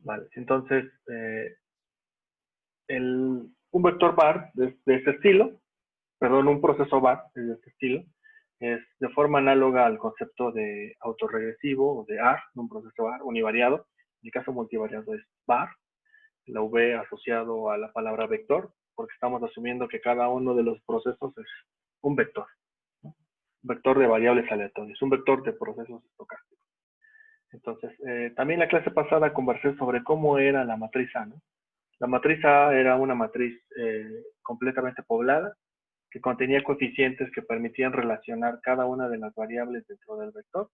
Vale, entonces, un vector var de este estilo, perdón, un proceso var de este estilo, es de forma análoga al concepto de autorregresivo o de AR, un proceso AR univariado. En el caso multivariado es var, la V asociado a la palabra vector, porque estamos asumiendo que cada uno de los procesos es un vector, ¿no? Un vector de variables aleatorias, un vector de procesos estocásticos. Entonces, también la clase pasada conversé sobre cómo era la matriz A, ¿no? La matriz A era una matriz completamente poblada, que contenía coeficientes que permitían relacionar cada una de las variables dentro del vector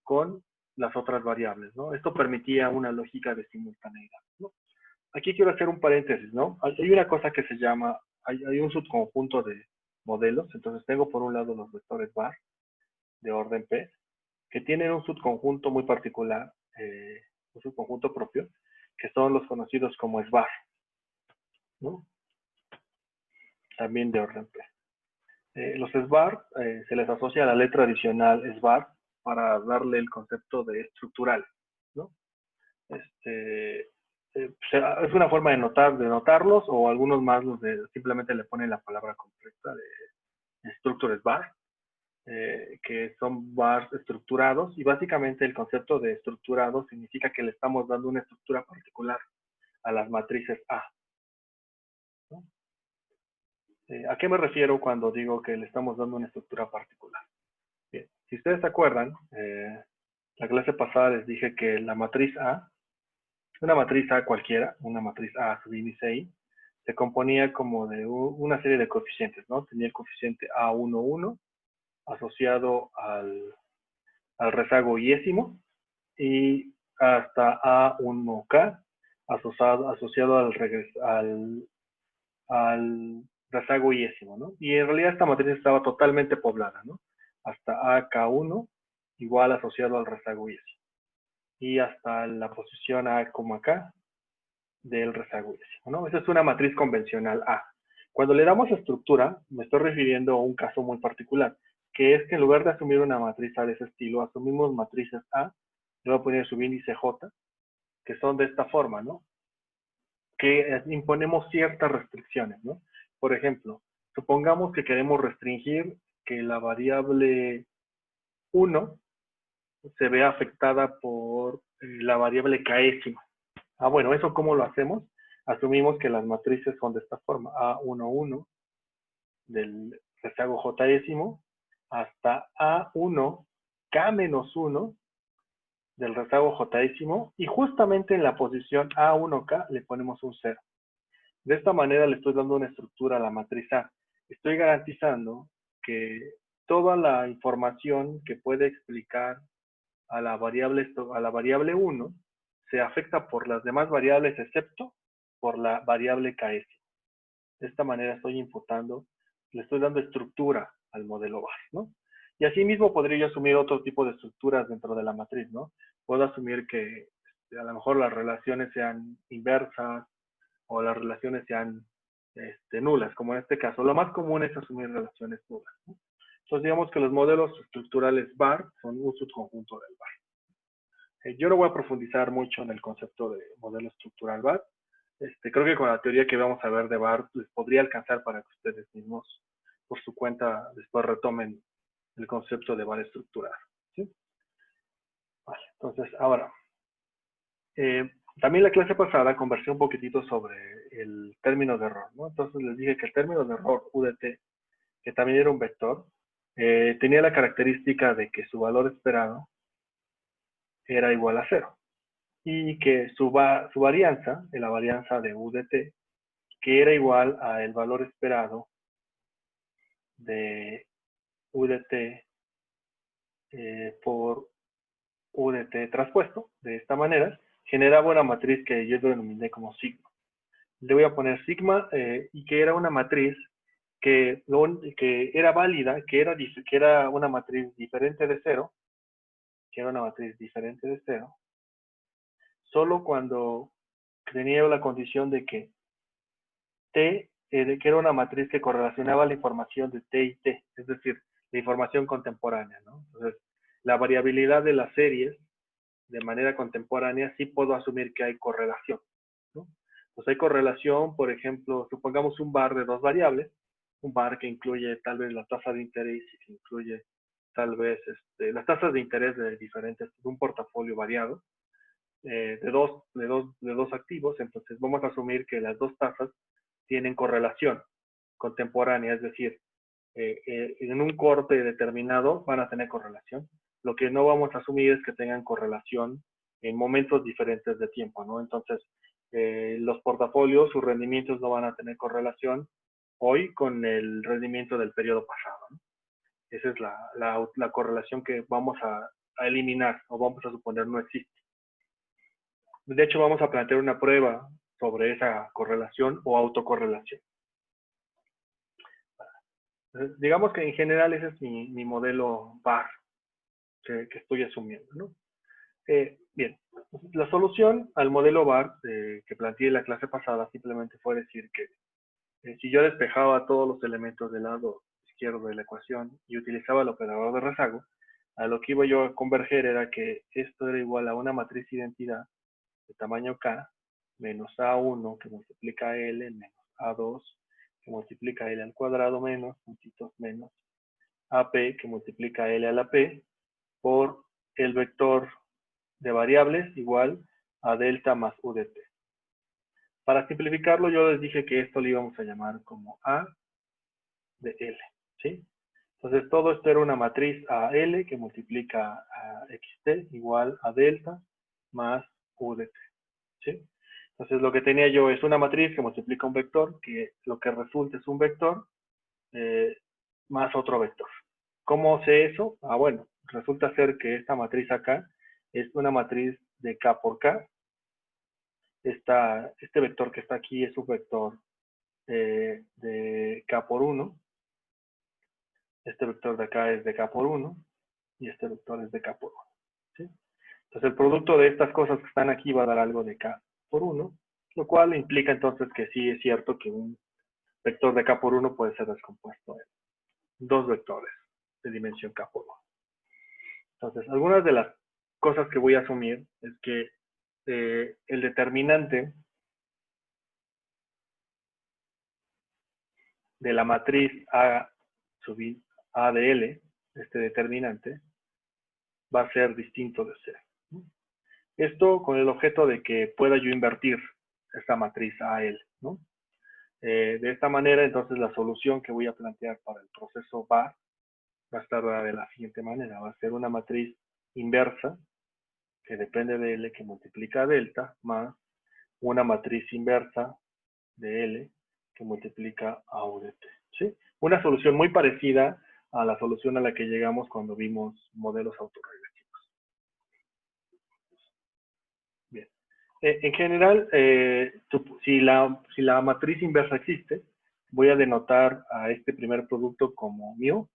con las otras variables, ¿no? Esto permitía una lógica de simultaneidad, ¿no? Aquí quiero hacer un paréntesis, ¿no? Hay una cosa que se llama, hay un subconjunto de modelos, entonces tengo por un lado los vectores var de orden P, que tienen un subconjunto muy particular, un subconjunto propio, que son los conocidos como SVAR, ¿no? También de orden P. Los SVAR se les asocia a la letra adicional SVAR para darle el concepto de estructural, ¿no? Es una forma de notarlos, o algunos más los de simplemente le ponen la palabra completa de structure SVAR, que son VARs estructurados, y básicamente el concepto de estructurado significa que le estamos dando una estructura particular a las matrices A, ¿no? ¿A qué me refiero cuando digo que le estamos dando una estructura particular? Bien, si ustedes se acuerdan, la clase pasada les dije que la matriz A, una matriz A cualquiera, una matriz A sub índice I, se componía como de una serie de coeficientes, ¿no? Tenía el coeficiente A11 asociado al rezago iésimo, y hasta A1K asociado al rezago iésimo, ¿no? Y en realidad esta matriz estaba totalmente poblada, ¿no? Hasta AK1 igual asociado al rezago iésimo. Y hasta la posición A, K del rezago iésimo, ¿no? Esa es una matriz convencional A. Cuando le damos estructura, me estoy refiriendo a un caso muy particular, que es que en lugar de asumir una matriz A de ese estilo, asumimos matrices A, le voy a poner subíndice J, que son de esta forma, ¿no? Que imponemos ciertas restricciones, ¿no? Por ejemplo, supongamos que queremos restringir que la variable 1 se vea afectada por la variable késima. Bueno, ¿eso cómo lo hacemos? Asumimos que las matrices son de esta forma, A11 del rezago jésimo hasta A1K-1 del rezago jésimo, y justamente en la posición A1K le ponemos un 0. De esta manera le estoy dando una estructura a la matriz A. Estoy garantizando que toda la información que puede explicar a la variable 1 se afecta por las demás variables excepto por la variable KS. De esta manera estoy imputando, le estoy dando estructura al modelo VAR, ¿no? Y asimismo podría yo asumir otro tipo de estructuras dentro de la matriz, ¿no? Puedo asumir que a lo mejor las relaciones sean inversas o las relaciones sean nulas, como en este caso. Lo más común es asumir relaciones nulas, ¿no? Entonces digamos que los modelos estructurales VAR son un subconjunto del VAR. Yo no voy a profundizar mucho en el concepto de modelo estructural VAR. Creo que con la teoría que vamos a ver de VAR les podría alcanzar para que ustedes mismos, por su cuenta, después retomen el concepto de VAR estructural, ¿sí? Vale, entonces, ahora, también la clase pasada conversé un poquitito sobre el término de error, ¿no? Entonces les dije que el término de error UDT, que también era un vector, tenía la característica de que su valor esperado era igual a 0. Y que su varianza, la varianza de UDT, que era igual al valor esperado de UDT por UDT traspuesto, de esta manera, generaba una matriz que yo denominé como sigma. Le voy a poner sigma, y que era una matriz que era válida, que era una matriz diferente de 0, solo cuando tenía la condición de que T, que era una matriz que correlacionaba la información de T y T, es decir, la información contemporánea, ¿no? Entonces, la variabilidad de las series de manera contemporánea, sí puedo asumir que hay correlación, ¿no? Pues hay correlación, por ejemplo, supongamos un bar de dos variables, un bar que incluye tal vez la tasa de interés y que incluye tal vez las tasas de interés de diferentes, de un portafolio variado, de dos activos. Entonces vamos a asumir que las dos tasas tienen correlación contemporánea, es decir, en un corte determinado van a tener correlación. Lo que no vamos a asumir es que tengan correlación en momentos diferentes de tiempo, ¿no? Entonces, los portafolios, sus rendimientos no van a tener correlación hoy con el rendimiento del periodo pasado, ¿no? Esa es la correlación que vamos a eliminar o vamos a suponer no existe. De hecho, vamos a plantear una prueba sobre esa correlación o autocorrelación. Digamos que en general ese es mi modelo VAR que estoy asumiendo, ¿no? Bien, la solución al modelo VAR que planteé en la clase pasada simplemente fue decir que si yo despejaba todos los elementos del lado izquierdo de la ecuación y utilizaba el operador de rezago, a lo que iba yo a converger era que esto era igual a una matriz identidad de tamaño K menos A1 que multiplica a L menos A2 que multiplica a L al cuadrado menos, puntitos menos, AP que multiplica a L a la P por el vector de variables igual a delta más U de T. Para simplificarlo, yo les dije que esto lo íbamos a llamar como A de L, ¿sí? Entonces, todo esto era una matriz AL que multiplica a XT igual a delta más U de T, ¿sí? Entonces, lo que tenía yo es una matriz que multiplica un vector, que lo que resulta es un vector más otro vector. ¿Cómo sé eso? Ah, bueno, resulta ser que esta matriz acá es una matriz de K por K. Este vector que está aquí es un vector de K por 1. Este vector de acá es de K por 1. Y este vector es de K por 1. ¿Sí? Entonces el producto de estas cosas que están aquí va a dar algo de K por 1, lo cual implica entonces que sí es cierto que un vector de K por 1 puede ser descompuesto en dos vectores de dimensión K por 1. Entonces, algunas de las cosas que voy a asumir es que el determinante de la matriz A sub A de L, este determinante, va a ser distinto de C. Esto con el objeto de que pueda yo invertir esta matriz AL, ¿no? De esta manera, entonces, la solución que voy a plantear para el proceso VAR va a estar de la siguiente manera. Va a ser una matriz inversa que depende de L que multiplica a delta más una matriz inversa de L que multiplica a U de T, ¿sí? Una solución muy parecida a la solución a la que llegamos cuando vimos modelos autorregresivos. Bien. En general, si la matriz inversa existe, voy a denotar a este primer producto como mu,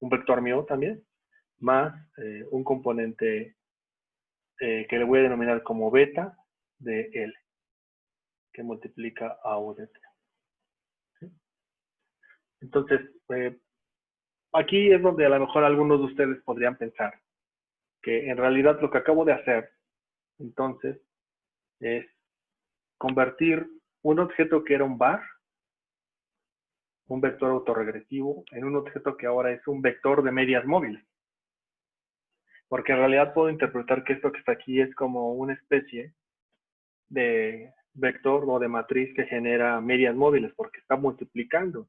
un vector mu también, más un componente que le voy a denominar como beta de L, que multiplica a U de T. ¿Sí? Entonces, aquí es donde a lo mejor algunos de ustedes podrían pensar que en realidad lo que acabo de hacer, entonces, es convertir un objeto que era un var, un vector autorregresivo, en un objeto que ahora es un vector de medias móviles. Porque en realidad puedo interpretar que esto que está aquí es como una especie de vector o de matriz que genera medias móviles, porque está multiplicando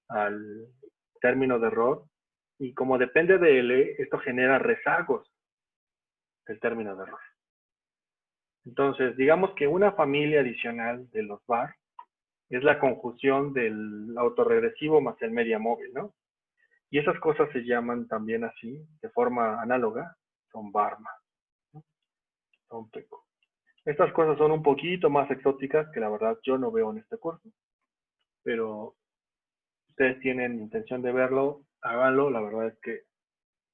al término de error, y como depende de L, esto genera rezagos del término de error. Entonces, digamos que una familia adicional de los VAR es la conjunción del autorregresivo más el media móvil, ¿no? Y esas cosas se llaman también así, de forma análoga, son VARMA, ¿no? Son PECO. Estas cosas son un poquito más exóticas que la verdad yo no veo en este curso, pero ustedes tienen intención de verlo, háganlo, la verdad es que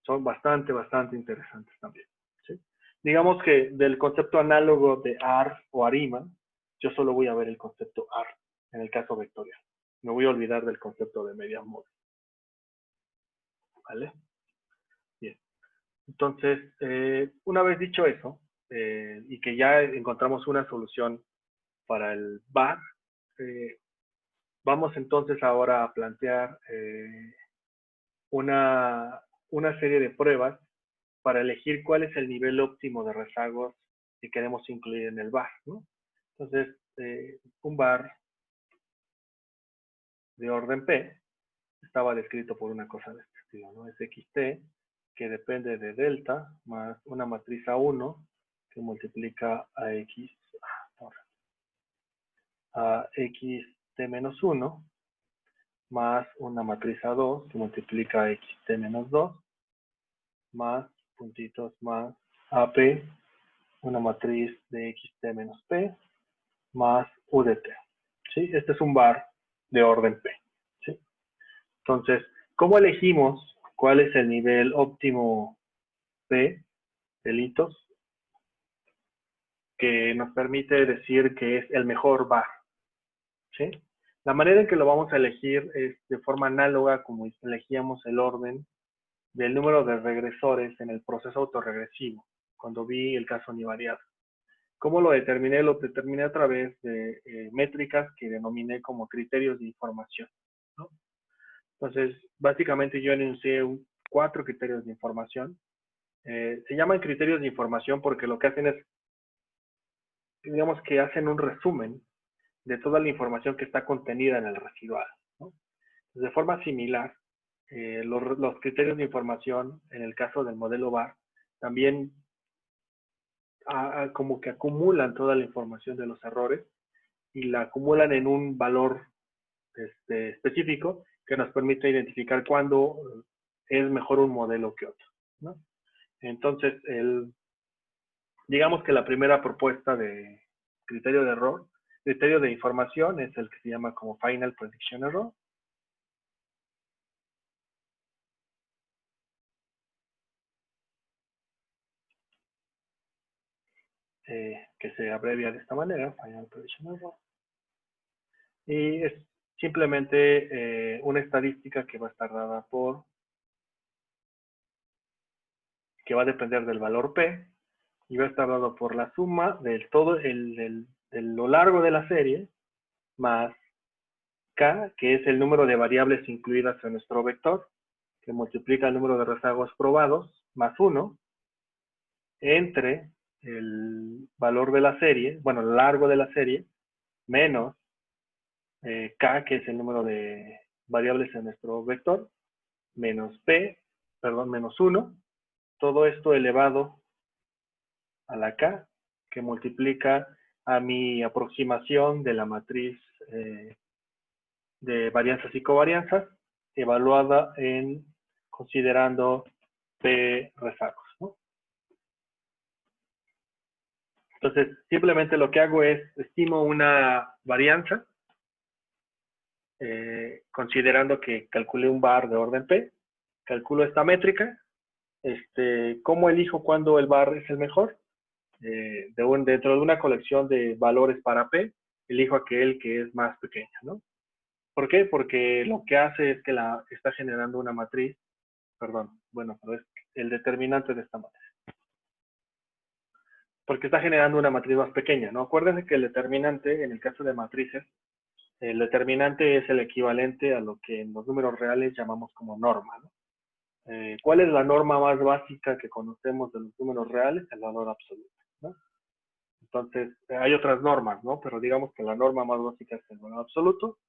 son bastante interesantes también, ¿sí? Digamos que del concepto análogo de AR o ARIMA, yo solo voy a ver el concepto AR en el caso vectorial. Me voy a olvidar del concepto de medias móviles. ¿Vale? Bien. Entonces, una vez dicho eso, y que ya encontramos una solución para el VAR, vamos entonces ahora a plantear una, una serie de pruebas para elegir cuál es el nivel óptimo de rezagos que queremos incluir en el VAR, ¿no? Entonces, un VAR de orden P estaba descrito por una cosa de este estilo, ¿no? Es XT, que depende de delta, más una matriz A1, que multiplica a X, a XT menos 1, más una matriz A2, que multiplica a XT menos 2, más puntitos más AP, una matriz de XT menos P, más UDT. ¿Sí? Este es un VAR de orden P. ¿Sí? Entonces, ¿cómo elegimos cuál es el nivel óptimo P de litos que nos permite decir que es el mejor VAR? ¿Sí? La manera en que lo vamos a elegir es de forma análoga como elegíamos el orden del número de regresores en el proceso autorregresivo, cuando vi el caso univariado. ¿Cómo lo determiné? Lo determiné a través de métricas que denominé como criterios de información, ¿no? Entonces, básicamente yo enuncié 4 criterios de información. Se llaman criterios de información porque lo que hacen es, digamos que hacen un resumen de toda la información que está contenida en el residual, ¿no? De forma similar, los criterios de información, en el caso del modelo VAR, también como que acumulan toda la información de los errores y la acumulan en un valor específico que nos permite identificar cuándo es mejor un modelo que otro, ¿no? Entonces, digamos que la primera propuesta de criterio de error, criterio de información, es el que se llama como Final Prediction Error. Que se abrevia de esta manera, Final Prediction Error. Y es simplemente una estadística que va a estar dada por, que va a depender del valor P, y va a estar dado por la suma de todo lo largo de la serie, más K, que es el número de variables incluidas en nuestro vector, que multiplica el número de rezagos probados, más 1, entre el valor de la serie, bueno, el largo de la serie, menos K, que es el número de variables en nuestro vector, menos P, perdón, menos 1, todo esto elevado a la K, que multiplica a mi aproximación de la matriz de varianzas y covarianzas, evaluada en considerando P rezagos, ¿no? Entonces, simplemente lo que hago es, estimo una varianza, considerando que calculé un VAR de orden P, calculo esta métrica, ¿cómo elijo cuándo el VAR es el mejor? Dentro de una colección de valores para P, elijo aquel que es más pequeño, ¿no? ¿Por qué? Porque lo que hace es que está generando una matriz, perdón, bueno, pero es el determinante de esta matriz. Porque está generando una matriz más pequeña, ¿no? Acuérdense que el determinante, en el caso de matrices, el determinante es el equivalente a lo que en los números reales llamamos como norma, ¿no? ¿Cuál es la norma más básica que conocemos de los números reales? El valor absoluto, ¿no? Entonces, hay otras normas, ¿no? Pero digamos que la norma más básica es el valor absoluto.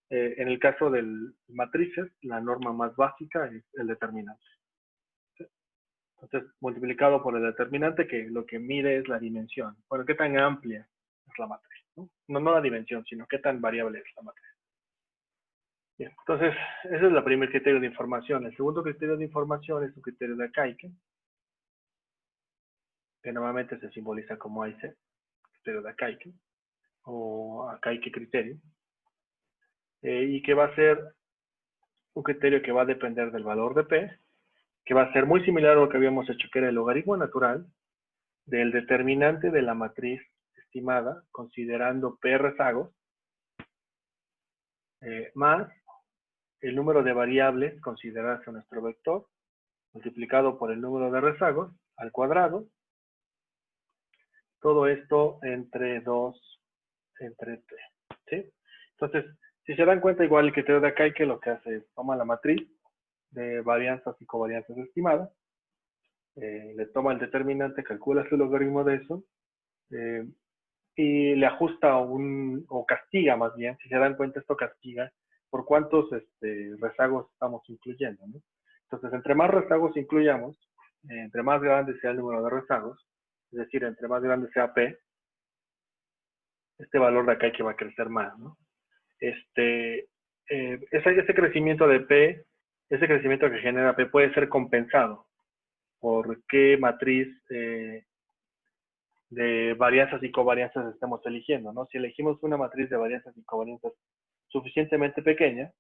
En el caso de matrices, la norma más básica es el determinante. ¿Sí? Entonces, multiplicado por el determinante, que lo que mide es la dimensión. Bueno, qué tan amplia es la matriz, ¿no? No la dimensión, sino qué tan variable es la matriz. Bien, entonces, ese es el primer criterio de información. El segundo criterio de información es un criterio de Akaike, que normalmente se simboliza como AIC, criterio de Akaike, o Akaike criterio, y que va a ser un criterio que va a depender del valor de P, que va a ser muy similar a lo que habíamos hecho, que era el logaritmo natural del determinante de la matriz estimada, considerando P rezagos, más el número de variables consideradas en nuestro vector, multiplicado por el número de rezagos al cuadrado. Todo esto entre 2 entre t. ¿Sí? Entonces, si se dan cuenta, igual el criterio de Akaike lo que hace es toma la matriz de varianzas y covarianzas estimadas, le toma el determinante, calcula su logaritmo de eso, y le ajusta o castiga más bien, si se dan cuenta esto castiga por cuántos rezagos estamos incluyendo, ¿no? Entonces, entre más rezagos incluyamos, entre más grande sea el número de rezagos, es decir, entre más grande sea P, este valor de acá que va a crecer más, ¿no? Ese crecimiento de P, ese crecimiento que genera P puede ser compensado por qué matriz de varianzas y covarianzas estemos eligiendo, ¿no? Si elegimos una matriz de varianzas y covarianzas suficientemente pequeña,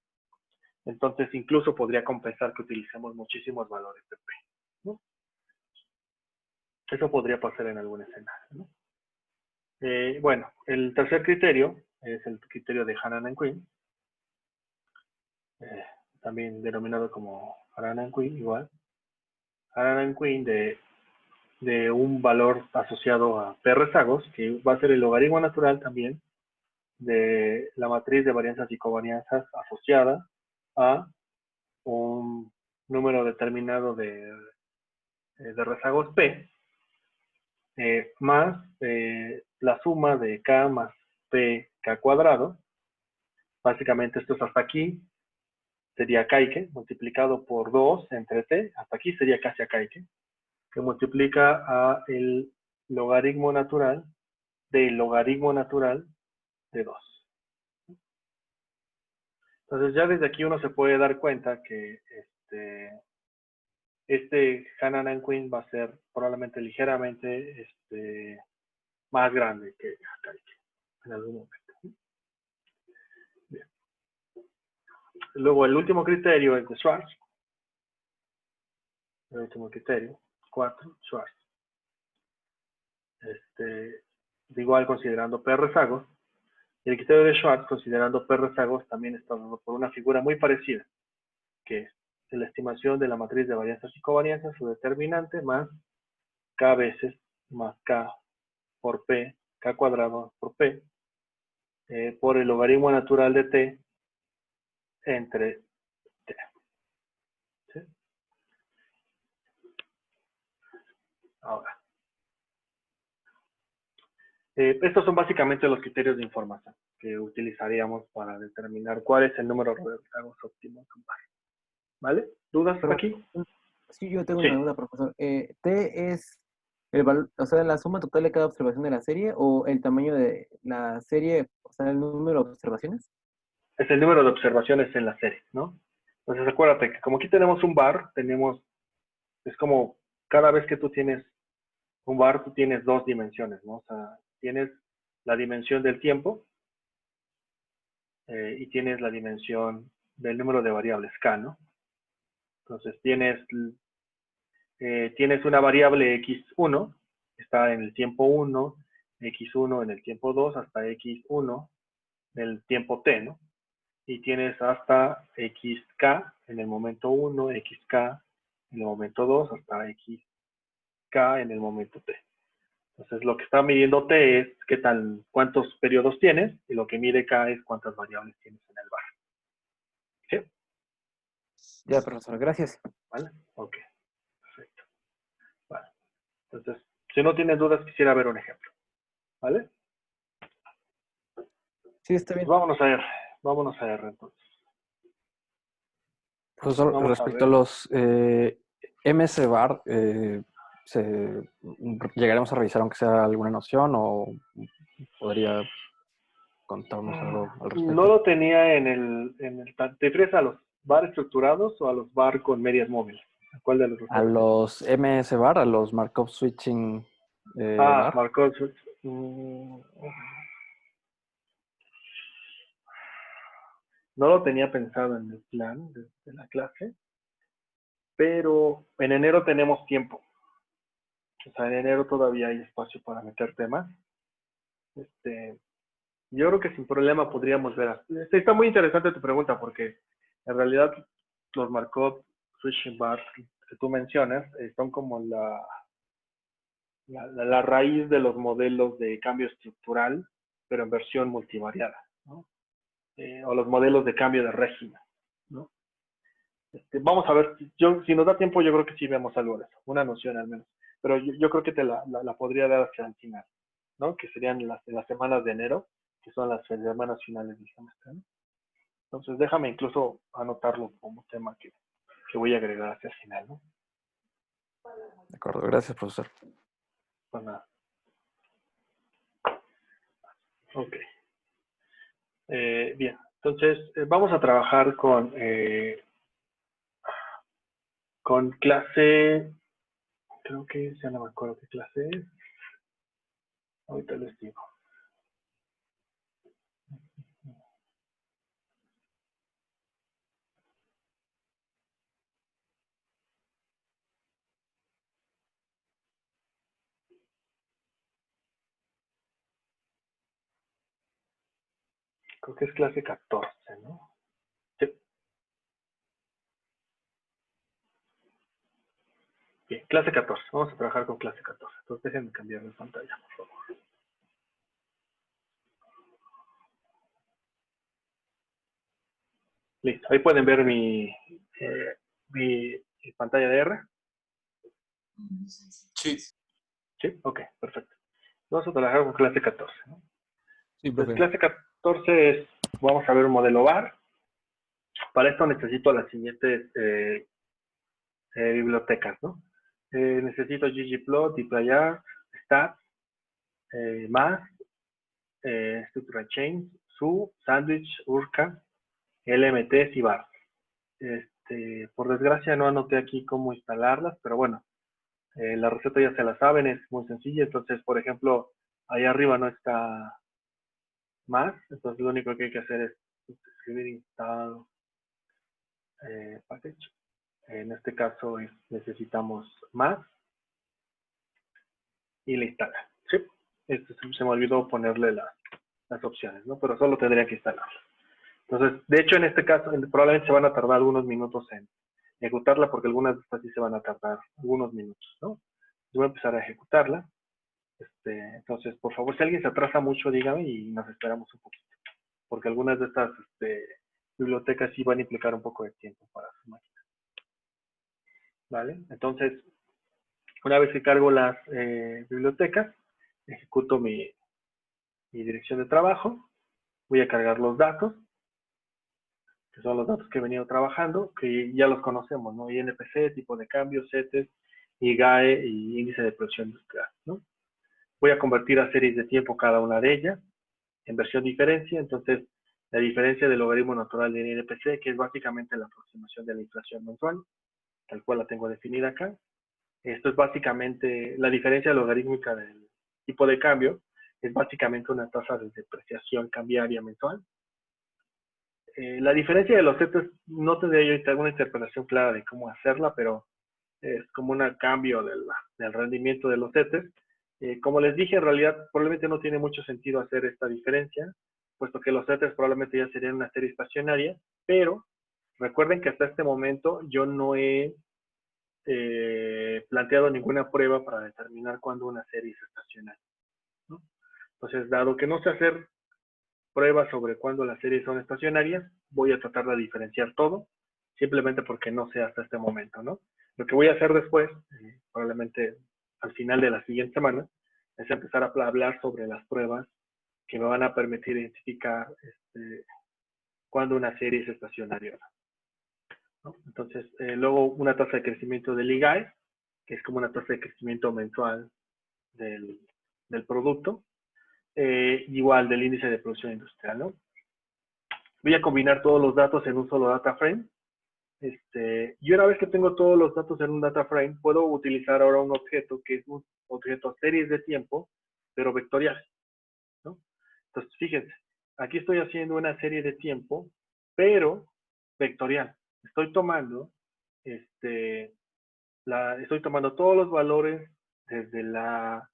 entonces incluso podría compensar que utilicemos muchísimos valores de P, ¿no? Eso podría pasar en algún escenario, ¿no? Bueno, el tercer criterio es el criterio de Hannan and Quinn, también denominado como Hannan and Quinn, igual. Hannan and Quinn de un valor asociado a P rezagos, que va a ser el logaritmo natural también de la matriz de varianzas y covarianzas asociada a un número determinado de rezagos P, más la suma de K más PK cuadrado. Básicamente esto es hasta aquí, sería Akaike, multiplicado por 2 entre T, hasta aquí sería casi Akaike, que multiplica a el logaritmo natural del logaritmo natural de 2. Entonces ya desde aquí uno se puede dar cuenta que Hannan and Quinn va a ser probablemente ligeramente más grande que Akaike en algún momento. Bien. Luego el último criterio es de Schwarz. El último criterio, 4, Schwarz. Igual considerando P rezagos. Y el criterio de Schwarz, considerando P rezagos, también está dado por una figura muy parecida, que es la estimación de la matriz de varianzas y covarianzas, su determinante, más K veces, más K por P, K cuadrado por P, por el logaritmo natural de T entre T. ¿Sí? Ahora, estos son básicamente los criterios de información que utilizaríamos para determinar cuál es el número de rezagos óptimo en un par. ¿Vale? ¿Dudas por Pero, aquí? sí, yo tengo Sí. una duda, profesor. ¿T es el valor, o sea, la suma total de cada observación de la serie o el tamaño de la serie, o sea, el número de observaciones? Es el número de observaciones en la serie, ¿no? Entonces acuérdate que como aquí tenemos un bar, es como cada vez que tú tienes un bar, tú tienes dos dimensiones, ¿no? O sea, tienes la dimensión del tiempo y tienes la dimensión del número de variables K, ¿no? Entonces tienes una variable x1, está en el tiempo 1, x1 en el tiempo 2, hasta x1 en el tiempo t, ¿no? Y tienes hasta xk en el momento 1, xk en el momento 2, hasta xk en el momento t. Entonces, lo que está midiendo t es cuántos periodos tienes, y lo que mide k es cuántas variables tienes en el bar. ¿Sí? Ya, profesor, gracias. ¿Vale? Ok, perfecto. Vale. Entonces, si no tienes dudas, quisiera ver un ejemplo. ¿Vale? Sí, está bien. Pues vámonos a R entonces. Profesor, Vamos a respecto a ver. los MS bar, ¿llegaremos a revisar aunque sea alguna noción o podría contarnos algo al No respecto? lo tenía ¿te refieres a los bar estructurados o a los bar con medias móviles? ¿A cuál de los dos? A los MS bar, a los Markov Switching bar. Marcos. No lo tenía pensado en el plan de la clase, pero en enero tenemos tiempo. O sea, en enero todavía hay espacio para meter temas. Yo creo que sin problema podríamos ver. Está muy interesante tu pregunta porque en realidad los Markov Switching Bars que tú mencionas son como la raíz de los modelos de cambio estructural, pero en versión multivariada, ¿no? O los modelos de cambio de régimen, ¿no? Vamos a ver, si nos da tiempo, yo creo que sí vemos algo de eso, una noción al menos. Pero yo creo que te la podría dar hacia el final, ¿no? Que serían las semanas de enero, que son las semanas finales del semestre, ¿no? Entonces, déjame incluso anotarlo como tema que voy a agregar hacia el final, ¿no? De acuerdo, gracias, profesor. Pues nada. Ok. Bien, entonces vamos a trabajar con clase, creo que ya no me acuerdo qué clase es. Ahorita les digo. Creo que es clase 14, ¿no? Sí. Bien, clase 14. Vamos a trabajar con clase 14. Entonces déjenme cambiar de pantalla, por favor. Listo. Ahí pueden ver mi pantalla de R. Sí. Sí, ok, perfecto. Vamos a trabajar con clase 14, ¿no? Sí, Entonces, profe. clase 14 es, vamos a ver un modelo VAR. Para esto necesito las siguientes bibliotecas, ¿no? Necesito ggplot, dplyr, stats, math, structural chains, su, sandwich, urca, lmts y var. Por desgracia no anoté aquí cómo instalarlas, pero bueno, la receta ya se la saben, es muy sencilla. Entonces, por ejemplo, ahí arriba no está más, entonces lo único que hay que hacer es escribir install package. En este caso necesitamos más y le instala. ¿Sí? Se me olvidó ponerle las opciones, ¿no? Pero solo tendría que instalarla. Entonces, de hecho, en este caso, probablemente se van a tardar algunos minutos en ejecutarla, porque algunas de estas sí se van a tardar algunos minutos, ¿no? Yo voy a empezar a ejecutarla. Entonces, por favor, si alguien se atrasa mucho, dígame y nos esperamos un poquito, porque algunas de estas bibliotecas sí van a implicar un poco de tiempo para su máquina. ¿Vale? Entonces, una vez que cargo las bibliotecas, ejecuto mi dirección de trabajo, voy a cargar los datos, que son los datos que he venido trabajando, que ya los conocemos, ¿no? INPC, tipo de cambio, CETES, IGAE y índice de producción industrial, ¿no? Voy a convertir a series de tiempo cada una de ellas en versión diferencia. Entonces, la diferencia del logaritmo natural del INPC, que es básicamente la aproximación de la inflación mensual, tal cual la tengo definida acá. Esto es básicamente la diferencia logarítmica del tipo de cambio, es básicamente una tasa de depreciación cambiaria mensual. La diferencia de los CETES no tendría yo alguna interpretación clara de cómo hacerla, pero es como un cambio del rendimiento de los CETES. Como les dije, en realidad probablemente no tiene mucho sentido hacer esta diferencia, puesto que los CETES probablemente ya serían una serie estacionaria, pero recuerden que hasta este momento yo no he planteado ninguna prueba para determinar cuándo una serie es estacionaria, ¿no? Entonces, dado que no sé hacer pruebas sobre cuándo las series son estacionarias, voy a tratar de diferenciar todo, simplemente porque no sé hasta este momento, ¿no? Lo que voy a hacer después, probablemente al final de la siguiente semana, es empezar a hablar sobre las pruebas que me van a permitir identificar cuándo una serie es estacionaria, ¿no? Entonces, luego una tasa de crecimiento del IGAE, que es como una tasa de crecimiento mensual del producto, igual del índice de producción industrial, ¿no? Voy a combinar todos los datos en un solo data frame. Y una vez que tengo todos los datos en un data frame, puedo utilizar ahora un objeto que es un objeto series de tiempo, pero vectorial, ¿no? Entonces, fíjense, aquí estoy haciendo una serie de tiempo, pero vectorial. Estoy tomando, estoy tomando todos los valores desde la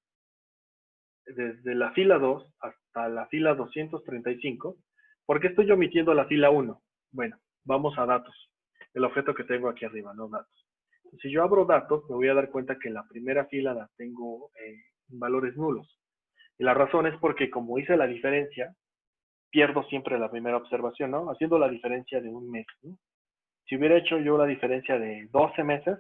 fila 2 hasta la fila 235. ¿Por qué estoy omitiendo la fila 1? Bueno, vamos a datos. El objeto que tengo aquí arriba, no datos. Si yo abro datos, me voy a dar cuenta que la primera fila la tengo en valores nulos. Y la razón es porque como hice la diferencia, pierdo siempre la primera observación, ¿no? Haciendo la diferencia de un mes, ¿no? Si hubiera hecho yo la diferencia de 12 meses,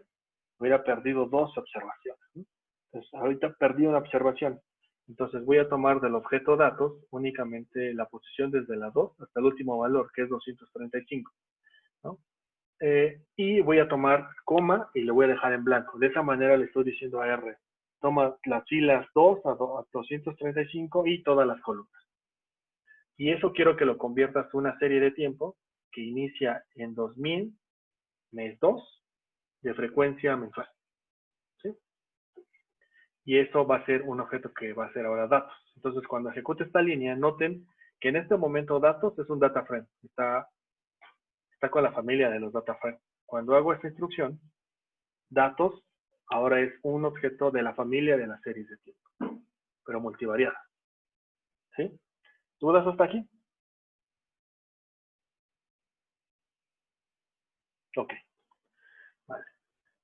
hubiera perdido 12 observaciones, ¿no? Entonces, ahorita perdí una observación. Entonces, voy a tomar del objeto datos únicamente la posición desde la 2 hasta el último valor, que es 235, ¿no? Y voy a tomar coma y le voy a dejar en blanco. De esa manera le estoy diciendo a R, toma las filas 2 a 235 y todas las columnas. Y eso quiero que lo conviertas a una serie de tiempo que inicia en 2000, mes 2, de frecuencia mensual. ¿Sí? Y eso va a ser un objeto que va a ser ahora datos. Entonces, cuando ejecute esta línea, noten que en este momento datos es un data frame. Está con la familia de los data frame. Cuando hago esta instrucción, datos ahora es un objeto de la familia de las series de tiempo, pero multivariada. ¿Sí? ¿Dudas hasta aquí? Ok. Vale.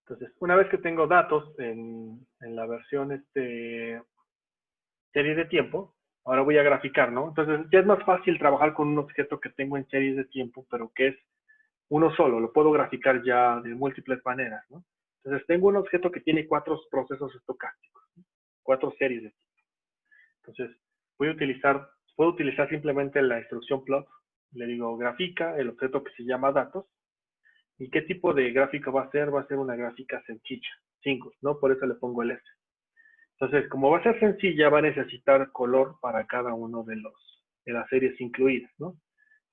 Entonces, una vez que tengo datos en la versión serie de tiempo, ahora voy a graficar, ¿no? Entonces, ya es más fácil trabajar con un objeto que tengo en series de tiempo, pero que es uno solo. Lo puedo graficar ya de múltiples maneras, ¿no? Entonces, tengo un objeto que tiene 4 procesos estocásticos, ¿no? 4 series de tiempo. Entonces, puedo utilizar simplemente la instrucción plot. Le digo grafica, el objeto que se llama datos. ¿Y qué tipo de gráfica va a ser? Va a ser una gráfica sencilla, single, ¿no? Por eso le pongo el S. Entonces, como va a ser sencilla, va a necesitar color para cada uno de las series incluidas, ¿no?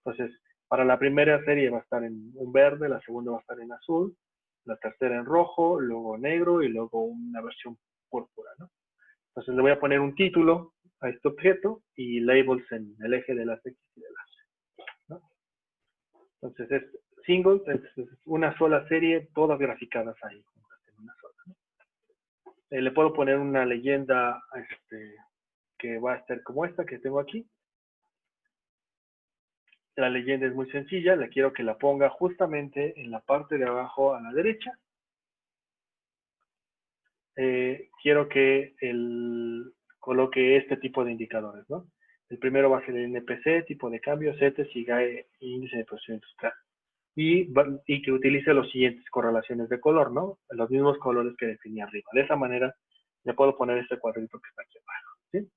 Entonces, para la primera serie va a estar en un verde, la segunda va a estar en azul, la tercera en rojo, luego negro y luego una versión púrpura, ¿no? Entonces le voy a poner un título a este objeto y labels en el eje de las X y de las Y, ¿no? Entonces es single, es una sola serie, todas graficadas ahí, en una sola, ¿no? Le puedo poner una leyenda que va a ser como esta que tengo aquí. La leyenda es muy sencilla, le quiero que la ponga justamente en la parte de abajo a la derecha. Quiero que coloque este tipo de indicadores, ¿no? El primero va a ser el NPC, tipo de cambio, CETES, SIGAE, índice de producción industrial. Y que utilice los siguientes correlaciones de color, ¿no? Los mismos colores que definí arriba. De esa manera, le puedo poner este cuadrito que está aquí abajo, ¿sí?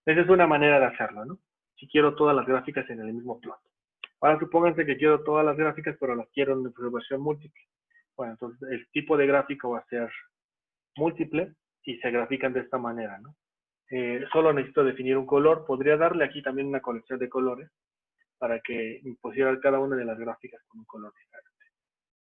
Esa es una manera de hacerlo, ¿no? Si quiero todas las gráficas en el mismo plot. Ahora supónganse que quiero todas las gráficas, pero las quiero en observación múltiple. Bueno, entonces el tipo de gráfico va a ser múltiple y se grafican de esta manera, ¿no? Solo necesito definir un color. Podría darle aquí también una colección de colores para que pusiera cada una de las gráficas con un color diferente,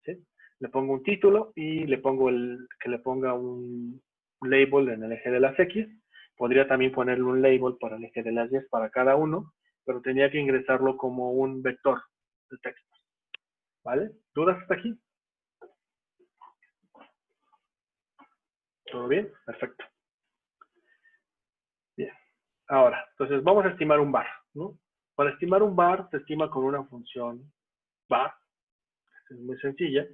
¿sí? Le pongo un título y le pongo que le ponga un label en el eje de las X. Podría también ponerle un label para el eje de las Y para cada uno, pero tenía que ingresarlo como un vector de texto, ¿vale? ¿Dudas hasta aquí? ¿Todo bien? Perfecto. Bien. Ahora, entonces vamos a estimar un bar, ¿no? Para estimar un bar se estima con una función bar, es muy sencilla.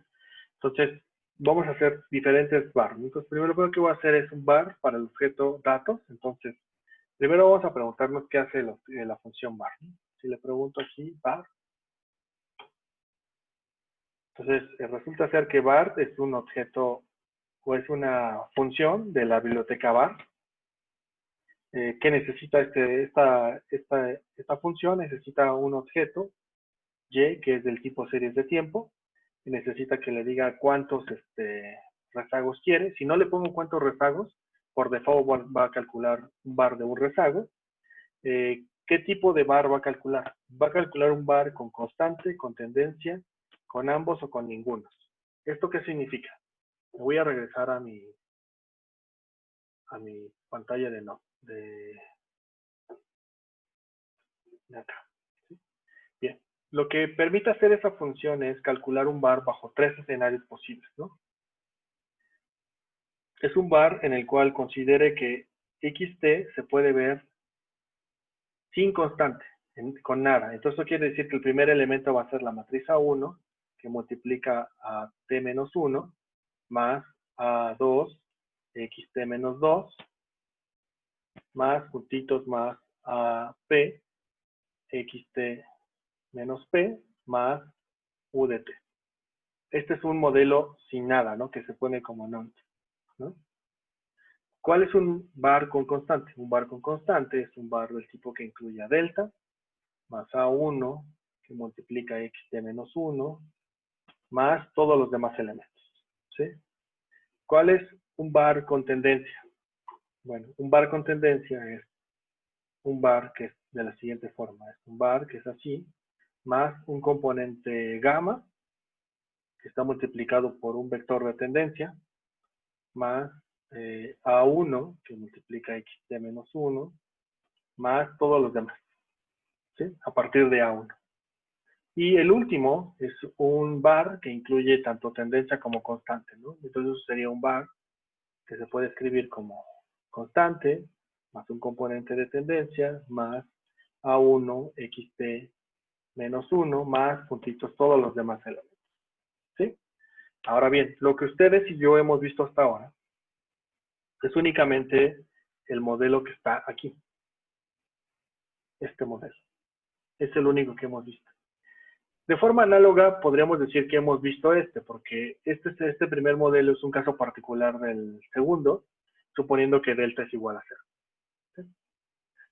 Entonces, vamos a hacer diferentes bar, ¿no? Entonces, primero lo que voy a hacer es un bar para el objeto datos. Entonces, primero vamos a preguntarnos qué hace la función bar, ¿no? Si le pregunto aquí, bar. Entonces, resulta ser que bar es un objeto o es una función de la biblioteca bar. ¿Qué necesita esta función? Necesita un objeto Y, que es del tipo series de tiempo, y necesita que le diga cuántos rezagos quiere. Si no le pongo cuántos rezagos, por default va a calcular un bar de un rezago. ¿Qué tipo de bar va a calcular? Va a calcular un bar con constante, con tendencia, con ambos o con ninguno. ¿Esto qué significa? Me voy a regresar a mi pantalla de acá. ¿Sí? Bien. Lo que permite hacer esa función es calcular un bar bajo 3 escenarios posibles, ¿no? Es un bar en el cual considere que xt se puede ver sin constante, con nada. Entonces eso quiere decir que el primer elemento va a ser la matriz A1, que multiplica a t menos 1, más A2 xt menos 2 más puntitos más AP xt menos P más UDT. Este es un modelo sin nada, ¿no? Que se pone como non, ¿no? ¿Cuál es un bar con constante? Un bar con constante es un bar del tipo que incluye a delta más A1 que multiplica xt menos 1 más todos los demás elementos, ¿sí? ¿Cuál es un bar con tendencia? Bueno, un bar con tendencia es un bar que es de la siguiente forma. Es un bar que es así, más un componente gamma, que está multiplicado por un vector de tendencia, más A1, que multiplica xt menos 1, más todos los demás, ¿sí? A partir de A1. Y el último es un bar que incluye tanto tendencia como constante, ¿no? Entonces eso sería un bar que se puede escribir como constante, más un componente de tendencia, más A1, xt menos 1, más puntitos todos los demás elementos, ¿sí? Ahora bien, lo que ustedes y yo hemos visto hasta ahora es únicamente el modelo que está aquí. Este modelo. Es el único que hemos visto. De forma análoga, podríamos decir que hemos visto porque este primer modelo es un caso particular del segundo, suponiendo que delta es igual a 0. ¿Sí?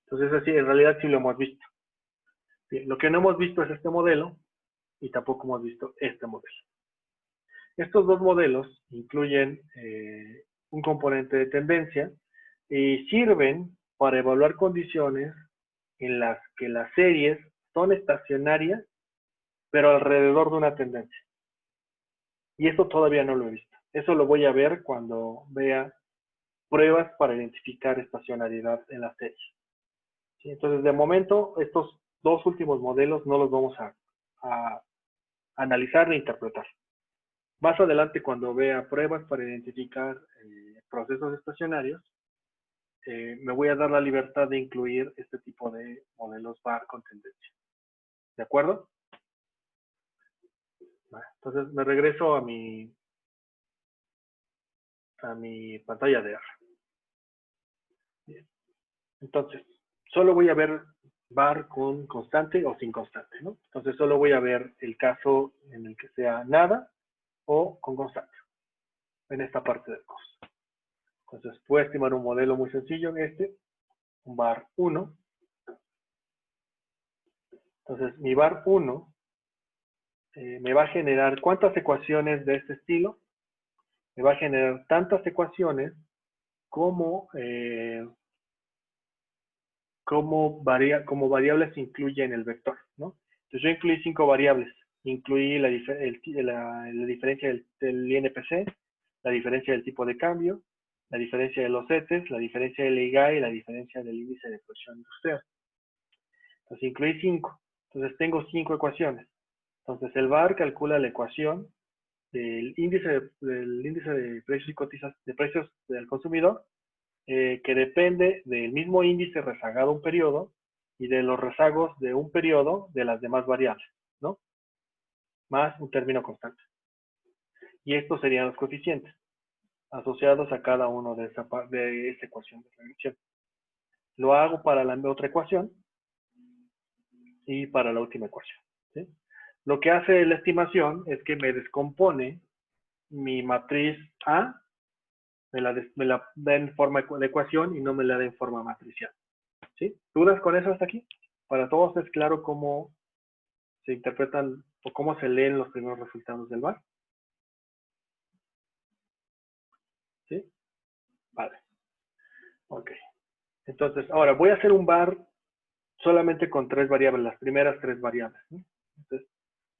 Entonces, así, en realidad sí lo hemos visto. Bien, lo que no hemos visto es este modelo, y tampoco hemos visto este modelo. Estos dos modelos incluyen un componente de tendencia y sirven para evaluar condiciones en las que las series son estacionarias, pero alrededor de una tendencia. Y eso todavía no lo he visto. Eso lo voy a ver cuando vea pruebas para identificar estacionalidad en la serie. ¿Sí? Entonces, de momento, estos dos últimos modelos no los vamos a analizar ni interpretar. Más adelante, cuando vea pruebas para identificar procesos estacionarios, me voy a dar la libertad de incluir este tipo de modelos bar con tendencia. ¿De acuerdo? Entonces me regreso a mi pantalla de R. Bien. Entonces, solo voy a ver bar con constante o sin constante, ¿no? Entonces solo voy a ver el caso en el que sea nada o con constante, en esta parte del curso. Entonces puedo estimar un modelo muy sencillo en un bar 1. Entonces mi bar 1 me va a generar ¿cuántas ecuaciones de este estilo? Me va a generar tantas ecuaciones como variables se incluye en el vector, ¿no? Entonces yo incluí 5 variables. Incluí la diferencia del INPC, la diferencia del tipo de cambio, la diferencia de los ETEs, la diferencia del IGAI y la diferencia del índice de presión industrial. Entonces incluí 5. Entonces tengo 5 ecuaciones. Entonces el VAR calcula la ecuación del índice de precios y cotizas de precios del consumidor, que depende del mismo índice rezagado un periodo y de los rezagos de un periodo de las demás variables, ¿no? Más un término constante. Y estos serían los coeficientes asociados a cada uno de esa ecuación de regresión. Lo hago para la otra ecuación y para la última ecuación, ¿sí? Lo que hace la estimación es que me descompone mi matriz A, me la da en forma de ecuación y no me la da en forma matricial, ¿sí? ¿Dudas con eso hasta aquí? Para todos es claro cómo se interpretan o cómo se leen los primeros resultados del VAR. ¿Sí? Vale. Ok. Entonces, ahora voy a hacer un VAR solamente con 3 variables, las primeras 3 variables, ¿no? Entonces,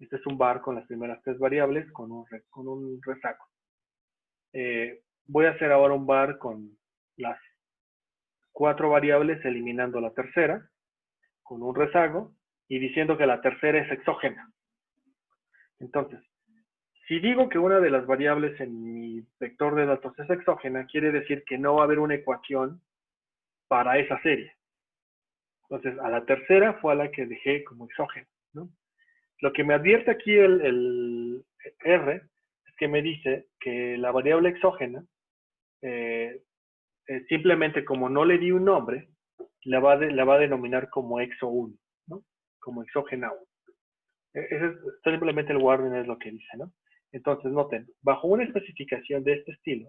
este es un VAR con las primeras 3 variables con un rezago. Voy a hacer ahora un VAR con las 4 variables eliminando la tercera, con un rezago, y diciendo que la tercera es exógena. Entonces, si digo que una de las variables en mi vector de datos es exógena, quiere decir que no va a haber una ecuación para esa serie. Entonces, a la tercera fue a la que dejé como exógena, ¿no? Lo que me advierte aquí el R es que me dice que la variable exógena, simplemente como no le di un nombre, la va a denominar como exo1, ¿no? Como exógena 1. Ese es, simplemente el warning es lo que dice, ¿no? Entonces, noten, bajo una especificación de este estilo,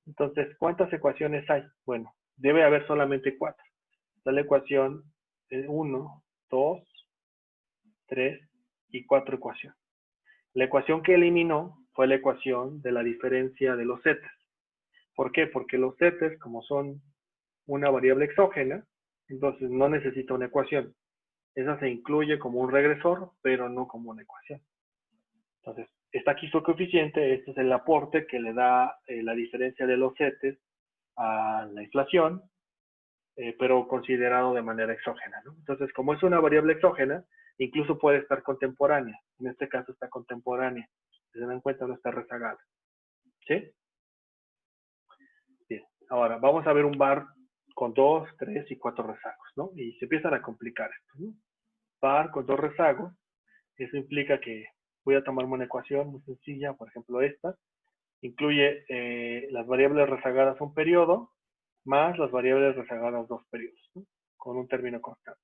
entonces, ¿cuántas ecuaciones hay? Bueno, debe haber solamente 4. Está la ecuación 1, 2, 3 y 4 ecuaciones. La ecuación que eliminó fue la ecuación de la diferencia de los setes. ¿Por qué? Porque los setes, como son una variable exógena, entonces no necesita una ecuación. Esa se incluye como un regresor, pero no como una ecuación. Entonces, está aquí su coeficiente, este es el aporte que le da la diferencia de los setes a la inflación, pero considerado de manera exógena, ¿no? Entonces, como es una variable exógena, incluso puede estar contemporánea. En este caso está contemporánea. Si se dan cuenta, no está rezagada. ¿Sí? Bien. Ahora, vamos a ver un bar con 2, 3 y 4 rezagos, ¿no? Y se empiezan a complicar esto, ¿no? Bar con 2 rezagos, eso implica que voy a tomarme una ecuación muy sencilla, por ejemplo esta, incluye las variables rezagadas un periodo, más las variables rezagadas 2 periodos, ¿no? Con un término constante.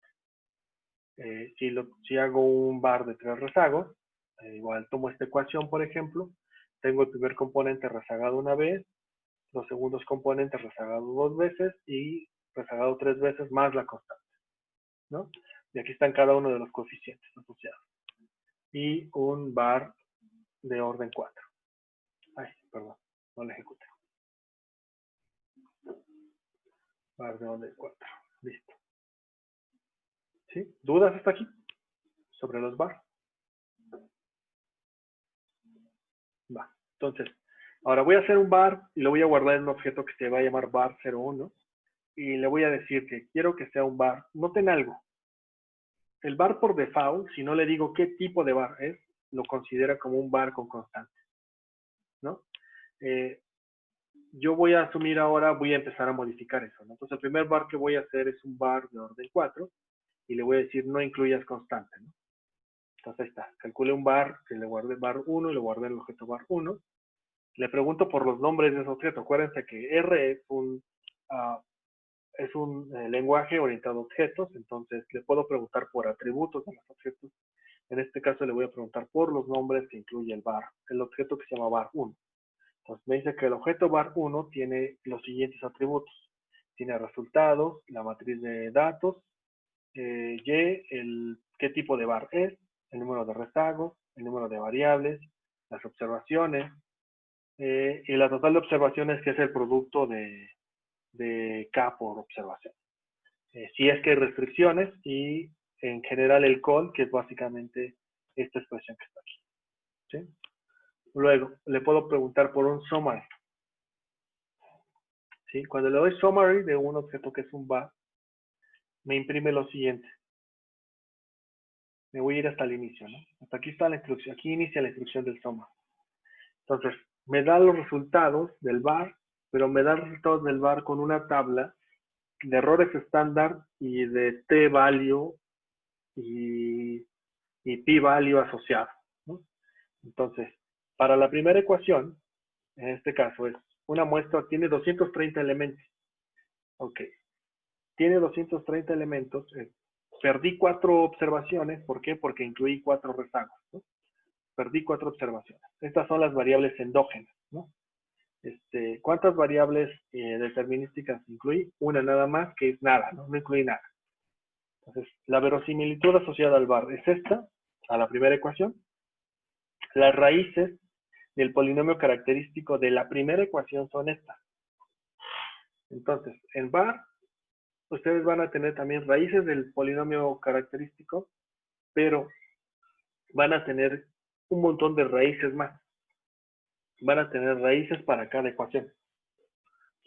Si hago un bar de 3 rezagos, igual tomo esta ecuación, por ejemplo, tengo el primer componente rezagado una vez, los segundos componentes rezagados 2 veces y rezagado 3 veces más la constante, ¿no? Y aquí están cada uno de los coeficientes asociados. Y un bar de orden 4. Ay, perdón, no lo ejecuté. Bar de orden 4. Listo. ¿Sí? ¿Dudas hasta aquí? Sobre los bar. Va. Entonces, ahora voy a hacer un bar y lo voy a guardar en un objeto que se va a llamar bar01. Y le voy a decir que quiero que sea un bar. Noten algo. El bar por default, si no le digo qué tipo de bar es, lo considera como un bar con constante, ¿no? Yo voy a asumir ahora, voy a empezar a modificar eso, ¿no? Entonces el primer bar que voy a hacer es un bar de orden 4 y le voy a decir no incluyas constante, ¿no? Entonces ahí está, calcule un bar, que le guarde bar 1 y le guarde el objeto bar 1. Le pregunto por los nombres de ese objeto. Acuérdense que R es un lenguaje orientado a objetos, entonces le puedo preguntar por atributos de los objetos. En este caso le voy a preguntar por los nombres que incluye el objeto que se llama bar 1. Entonces me dice que el objeto bar 1 tiene los siguientes atributos. Tiene resultados, la matriz de datos, qué tipo de bar es, el número de rezagos, el número de variables, las observaciones, y la total de observaciones que es el producto de K por observación. Si es que hay restricciones y en general el call, que es básicamente esta expresión que está aquí. ¿Sí? Luego, le puedo preguntar por un summary. ¿Sí? Cuando le doy summary de un objeto que es un bar, me imprime lo siguiente. Me voy a ir hasta el inicio, ¿no? Hasta aquí está la instrucción. Aquí inicia la instrucción del summary. Entonces, me da los resultados del bar, pero me da los resultados del bar con una tabla de errores estándar y de t-value y p-value asociado, ¿no? Entonces, para la primera ecuación, en este caso es una muestra, tiene 230 elementos. Ok. Tiene 230 elementos. Perdí 4 observaciones. ¿Por qué? Porque incluí 4 rezagos, ¿no? Perdí 4 observaciones. Estas son las variables endógenas, ¿no? ¿Cuántas variables determinísticas incluí? Una nada más, que es nada, ¿no? No incluí nada. Entonces, la verosimilitud asociada al bar es esta, a la primera ecuación. Las raíces del polinomio característico de la primera ecuación son estas. Entonces, en bar, ustedes van a tener también raíces del polinomio característico, pero van a tener un montón de raíces más. Van a tener raíces para cada ecuación,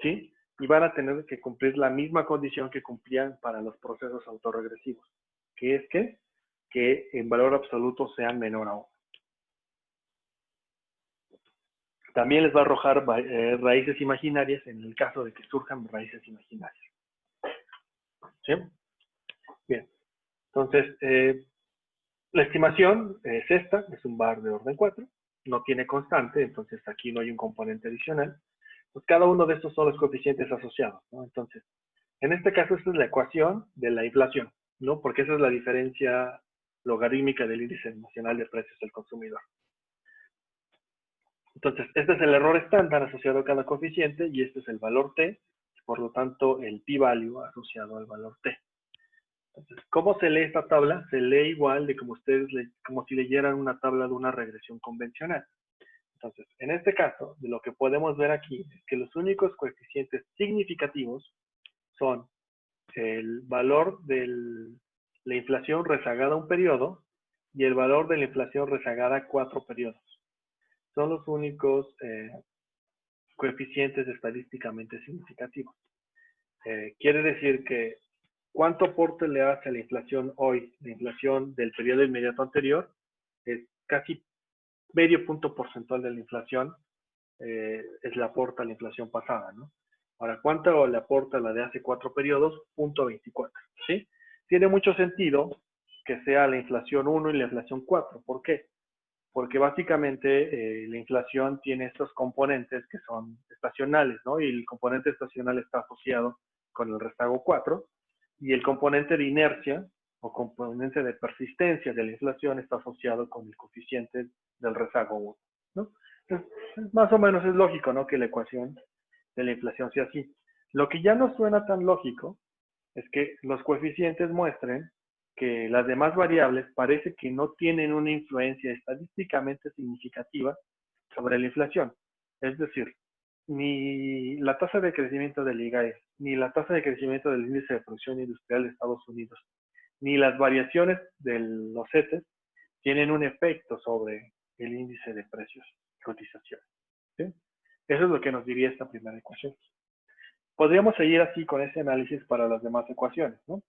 ¿sí? Y van a tener que cumplir la misma condición que cumplían para los procesos autorregresivos, que es que en valor absoluto sean menor a 1. También les va a arrojar raíces imaginarias en el caso de que surjan raíces imaginarias. ¿Sí? Bien. Entonces, la estimación es esta, es un bar de orden 4, no tiene constante, entonces aquí no hay un componente adicional. Pues cada uno de estos son los coeficientes asociados, ¿no? Entonces, en este caso, esta es la ecuación de la inflación, ¿no? Porque esa es la diferencia logarítmica del índice nacional de precios del consumidor. Entonces, este es el error estándar asociado a cada coeficiente y este es el valor T, por lo tanto, el p-value asociado al valor T. Entonces, ¿cómo se lee esta tabla? Se lee igual de como como si leyeran una tabla de una regresión convencional. Entonces, en este caso, de lo que podemos ver aquí es que los únicos coeficientes significativos son el valor de la inflación rezagada a un periodo y el valor de la inflación rezagada a 4 periodos. Son los únicos coeficientes estadísticamente significativos. Quiere decir que ¿cuánto aporte le hace a la inflación hoy? La inflación del periodo inmediato anterior es casi medio punto porcentual de la inflación, es la aporta a la inflación pasada, ¿no? Ahora, ¿cuánto le aporta la de hace 4 periodos? 0.24, ¿sí? Tiene mucho sentido que sea la inflación 1 y la inflación 4. ¿Por qué? Porque básicamente la inflación tiene estos componentes que son estacionales, ¿no? Y el componente estacional está asociado con el rezago 4, y el componente de inercia o componente de persistencia de la inflación está asociado con el coeficiente del rezago 1, ¿no? Entonces, más o menos es lógico, ¿no? Que la ecuación de la inflación sea así. Lo que ya no suena tan lógico es que los coeficientes muestren que las demás variables parece que no tienen una influencia estadísticamente significativa sobre la inflación. Es decir, ni la tasa de crecimiento del IGAE, ni la tasa de crecimiento del índice de producción industrial de Estados Unidos, ni las variaciones de los CETES tienen un efecto sobre el índice de precios y cotización. ¿Sí? Eso es lo que nos diría esta primera ecuación. Podríamos seguir así con ese análisis para las demás ecuaciones, ¿no?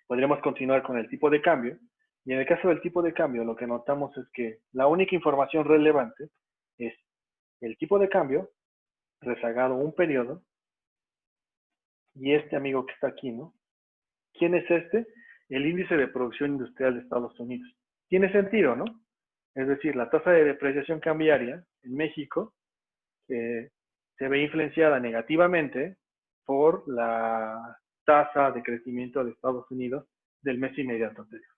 Podríamos continuar con el tipo de cambio, y en el caso del tipo de cambio lo que notamos es que la única información relevante es el tipo de cambio rezagado un periodo y este amigo que está aquí, ¿no? ¿Quién es este? El índice de producción industrial de Estados Unidos. Tiene sentido, ¿no? Es decir, la tasa de depreciación cambiaria en México se ve influenciada negativamente por la tasa de crecimiento de Estados Unidos del mes inmediato anterior,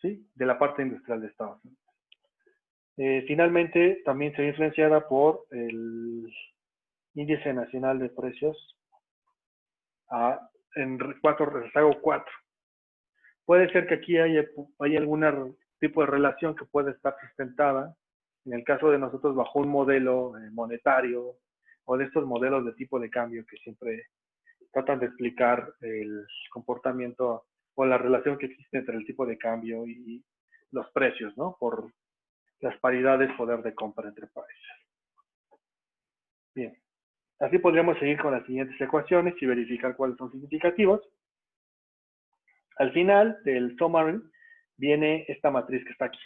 ¿sí? De la parte industrial de Estados Unidos. Finalmente, también se ve influenciada por el índice nacional de precios en rezago 4. Puede ser que aquí haya algún tipo de relación que pueda estar sustentada, en el caso de nosotros, bajo un modelo monetario o de estos modelos de tipo de cambio que siempre tratan de explicar el comportamiento o la relación que existe entre el tipo de cambio y los precios, ¿no? Por las paridades poder de compra entre países. Bien, así podríamos seguir con las siguientes ecuaciones y verificar cuáles son significativos. Al final del summary viene esta matriz que está aquí.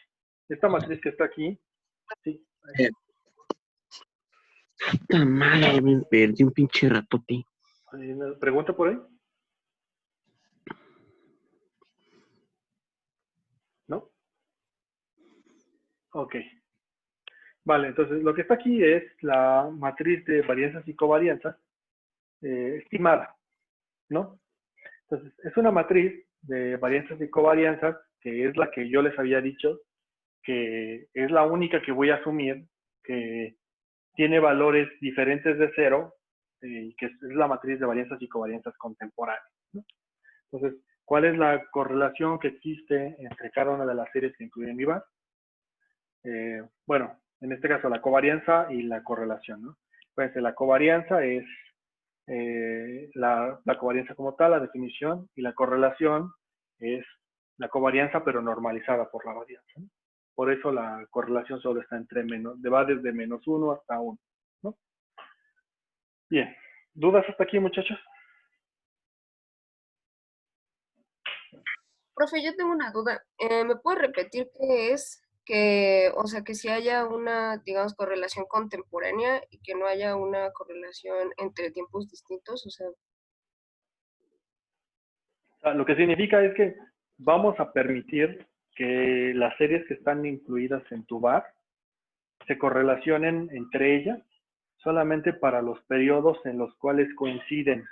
Esta matriz que está aquí, sí. Puta madre, me perdí un pinche ratote. ¿Hay una pregunta por ahí? ¿No? Ok. Vale, entonces lo que está aquí es la matriz de varianzas y covarianzas estimada, ¿no? Entonces, es una matriz de varianzas y covarianzas que es la que yo les había dicho que es la única que voy a asumir que tiene valores diferentes de cero y que es la matriz de varianzas y covarianzas contemporáneas, ¿no? Entonces, ¿cuál es la correlación que existe entre cada una de las series que incluyen mi VAR? Bueno, en este caso la covarianza y la correlación, ¿no? Pues la covarianza es la covarianza como tal, la definición, y la correlación es la covarianza pero normalizada por la varianza, ¿no? Por eso la correlación solo está entre va desde -1 hasta 1, ¿no? Bien, ¿dudas hasta aquí, muchachos? Profe, yo tengo una duda. ¿Me puede repetir qué es? Que, o sea, que si haya una, digamos, correlación contemporánea y que no haya una correlación entre tiempos distintos, o sea, Lo que significa es que vamos a permitir que las series que están incluidas en tu bar se correlacionen entre ellas solamente para los periodos en los cuales coinciden,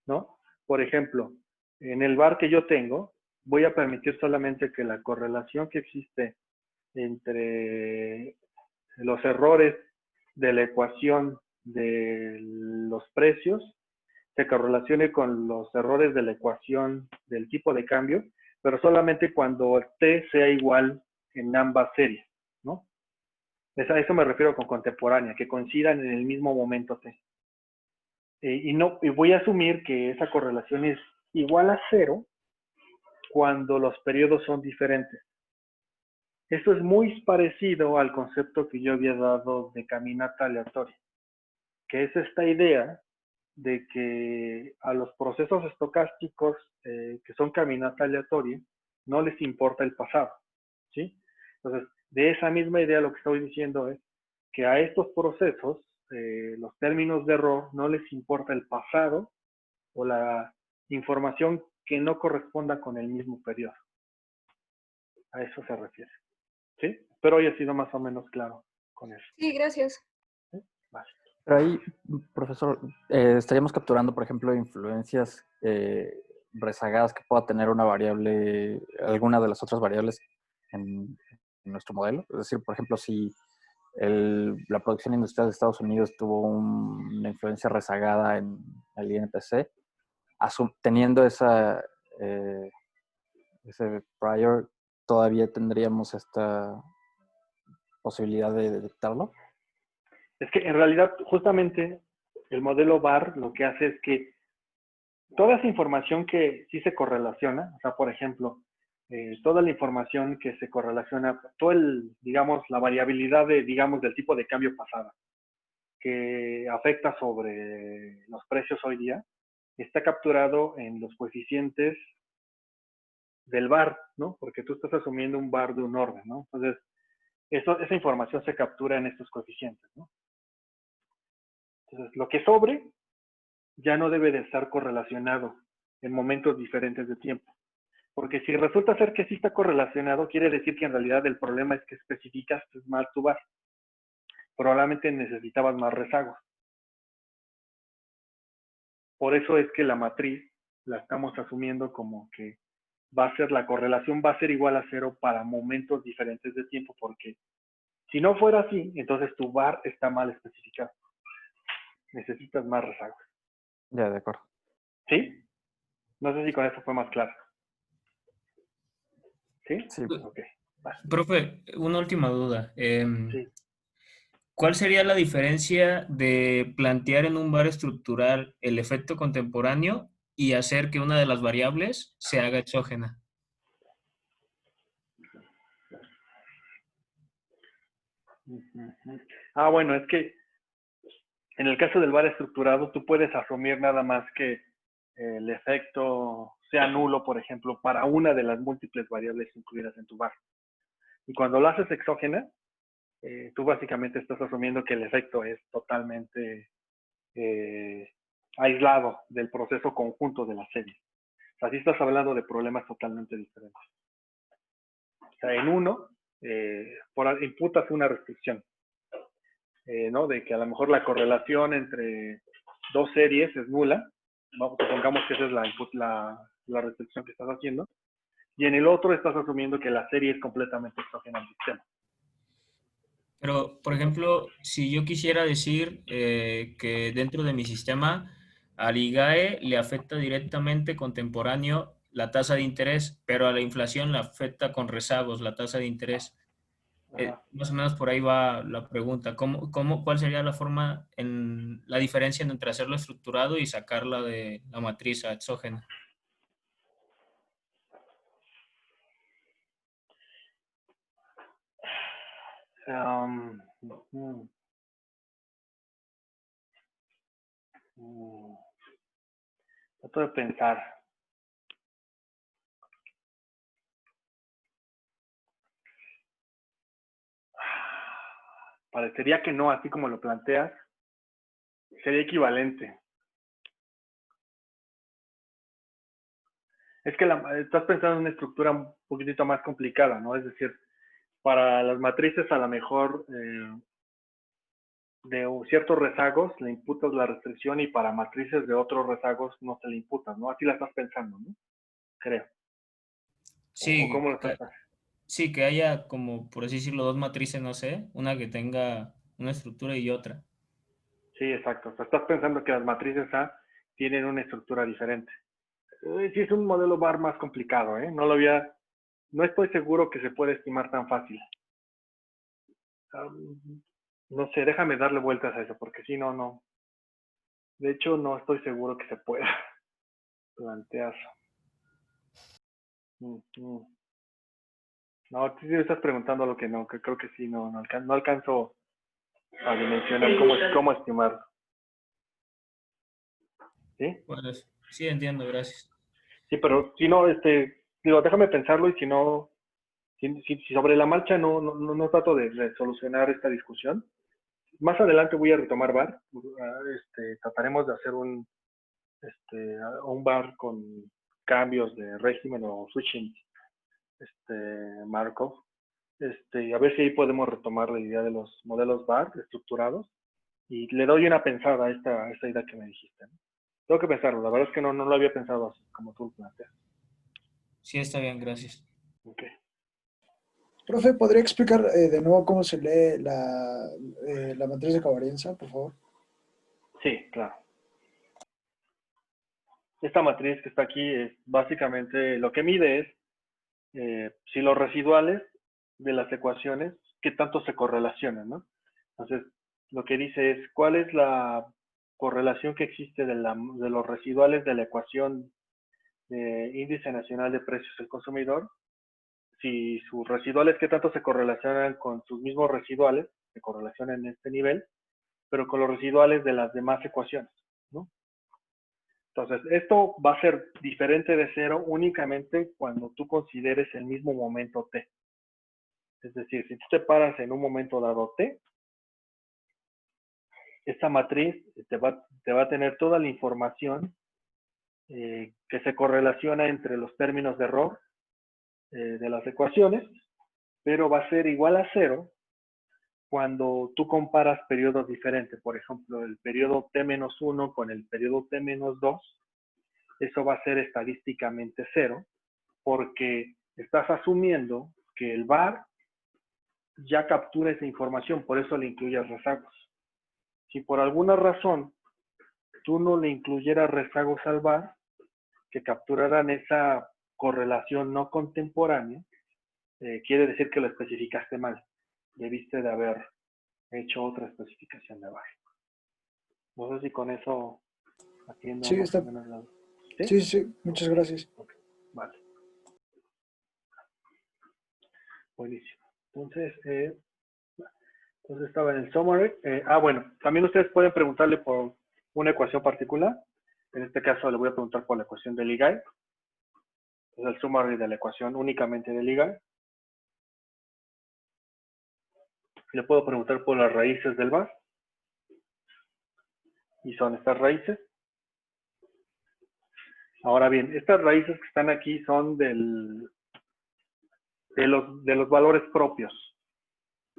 ¿no? Por ejemplo, en el bar que yo tengo, voy a permitir solamente que la correlación que existe entre los errores de la ecuación de los precios se correlacione con los errores de la ecuación del tipo de cambio, pero solamente cuando T sea igual en ambas series, ¿no? A eso me refiero con contemporánea, que coincidan en el mismo momento T. Y voy a asumir que esa correlación es igual a 0 cuando los periodos son diferentes. Esto es muy parecido al concepto que yo había dado de caminata aleatoria, que es esta idea de que a los procesos estocásticos que son caminata aleatoria no les importa el pasado, ¿sí? Entonces, de esa misma idea lo que estoy diciendo es que a estos procesos, los términos de error, no les importa el pasado o la información que no corresponda con el mismo periodo. A eso se refiere, ¿sí? Espero haya sido más o menos claro con eso. Sí, gracias. ¿Sí? Vale. Pero ahí, profesor, estaríamos capturando, por ejemplo, influencias rezagadas que pueda tener una variable, alguna de las otras variables en nuestro modelo. Es decir, por ejemplo, si la producción industrial de Estados Unidos tuvo una influencia rezagada en el INPC, teniendo ese prior, todavía tendríamos esta posibilidad de detectarlo. Es que en realidad, justamente, el modelo VAR lo que hace es que toda esa información que sí se correlaciona, o sea, por ejemplo, toda la información que se correlaciona, digamos, la variabilidad del tipo de cambio pasada, que afecta sobre los precios hoy día, está capturado en los coeficientes del VAR, ¿no? Porque tú estás asumiendo un VAR de un orden, ¿no? Entonces, esa información se captura en estos coeficientes, ¿no? Entonces, lo que sobre ya no debe de estar correlacionado en momentos diferentes de tiempo. Porque si resulta ser que sí está correlacionado, quiere decir que en realidad el problema es que especificaste mal tu VAR. Probablemente necesitabas más rezagos. Por eso es que la matriz la estamos asumiendo como que la correlación va a ser igual a 0 para momentos diferentes de tiempo, porque si no fuera así, entonces tu VAR está mal especificado. Necesitas más rezagos. Ya, de acuerdo. ¿Sí? No sé si con eso fue más claro. ¿Sí? Sí. Ok. Vale. Profe, una última duda. Sí. ¿Cuál sería la diferencia de plantear en un bar estructural el efecto contemporáneo y hacer que una de las variables se haga exógena? Bueno, es que en el caso del VAR estructurado, tú puedes asumir nada más que el efecto sea nulo, por ejemplo, para una de las múltiples variables incluidas en tu VAR. Y cuando lo haces exógena, tú básicamente estás asumiendo que el efecto es totalmente aislado del proceso conjunto de la serie. O sea, así estás hablando de problemas totalmente diferentes. O sea, en uno, imputas una restricción, ¿no? De que a lo mejor la correlación entre dos series es nula. Supongamos que esa es la restricción que estás haciendo. Y en el otro estás asumiendo que la serie es completamente exógena al sistema. Pero, por ejemplo, si yo quisiera decir que dentro de mi sistema al IGAE le afecta directamente contemporáneo la tasa de interés, pero a la inflación le afecta con rezagos la tasa de interés. Más o menos por ahí va la pregunta. ¿Cuál sería la forma, la diferencia entre hacerlo estructurado y sacarla de la matriz a exógena? Trato de pensar. Parecería que no, así como lo planteas, sería equivalente. Es que estás pensando en una estructura un poquitito más complicada, ¿no? Es decir, para las matrices a lo mejor de ciertos rezagos le imputas la restricción y para matrices de otros rezagos no se le imputas, ¿no? Así la estás pensando, ¿no? Creo. ¿O Sí, cómo lo estás pensando? sí, que haya como, por así decirlo, dos matrices, no sé, una que tenga una estructura y otra. Sí, exacto. O sea, estás pensando que las matrices A tienen una estructura diferente. Sí, es un modelo bar más complicado, ¿eh? No estoy seguro que se pueda estimar tan fácil. No sé, déjame darle vueltas a eso, porque si no, no. De hecho, no estoy seguro que se pueda plantear. No, tú sí me estás preguntando lo que no, que creo que sí, no alcanzo a dimensionar cómo estimarlo. ¿Sí? Pues sí, entiendo, gracias. Sí, pero si no, digo, déjame pensarlo y si no, si sobre la marcha no trato de solucionar esta discusión, más adelante voy a retomar bar. Trataremos de hacer un bar con cambios de régimen o switching Markov. A ver si ahí podemos retomar la idea de los modelos bar estructurados y le doy una pensada a esta idea que me dijiste, ¿no? Tengo que pensarlo, la verdad es que no lo había pensado así como tú lo planteas. Sí, está bien, gracias. Okay. Profe, ¿podría explicar de nuevo cómo se lee la matriz de covarianza, por favor? Sí, claro. Esta matriz que está aquí es básicamente lo que mide es si los residuales de las ecuaciones, qué tanto se correlacionan, ¿no? Entonces, lo que dice es cuál es la correlación que existe de los residuales de la ecuación de índice nacional de precios del consumidor, si sus residuales qué tanto se correlacionan con sus mismos residuales, se correlacionan en este nivel, pero con los residuales de las demás ecuaciones, ¿no? Entonces, esto va a ser diferente de cero únicamente cuando tú consideres el mismo momento t. Es decir, si tú te paras en un momento dado t, esta matriz te va a tener toda la información que se correlaciona entre los términos de error de las ecuaciones, pero va a ser igual a cero cuando tú comparas periodos diferentes. Por ejemplo, el periodo t-1 con el periodo t-2, eso va a ser estadísticamente cero, porque estás asumiendo que el VAR ya captura esa información, por eso le incluyes rezagos. Si por alguna razón tú no le incluyeras rezagos al VAR, que capturaran esa correlación no contemporánea, quiere decir que lo especificaste mal. Debiste de haber hecho otra especificación de VAR. No sé si con eso atiendo Sí, más o menos la... Sí, sí, muchas gracias. Okay. Vale. Buenísimo. Entonces estaba en el summary. Bueno, también ustedes pueden preguntarle por una ecuación particular. En este caso le voy a preguntar por la ecuación de Ligai. Es el summary de la ecuación únicamente de Ligai. Le puedo preguntar por las raíces del VAR. Y son estas raíces. Ahora bien, estas raíces que están aquí son de los valores propios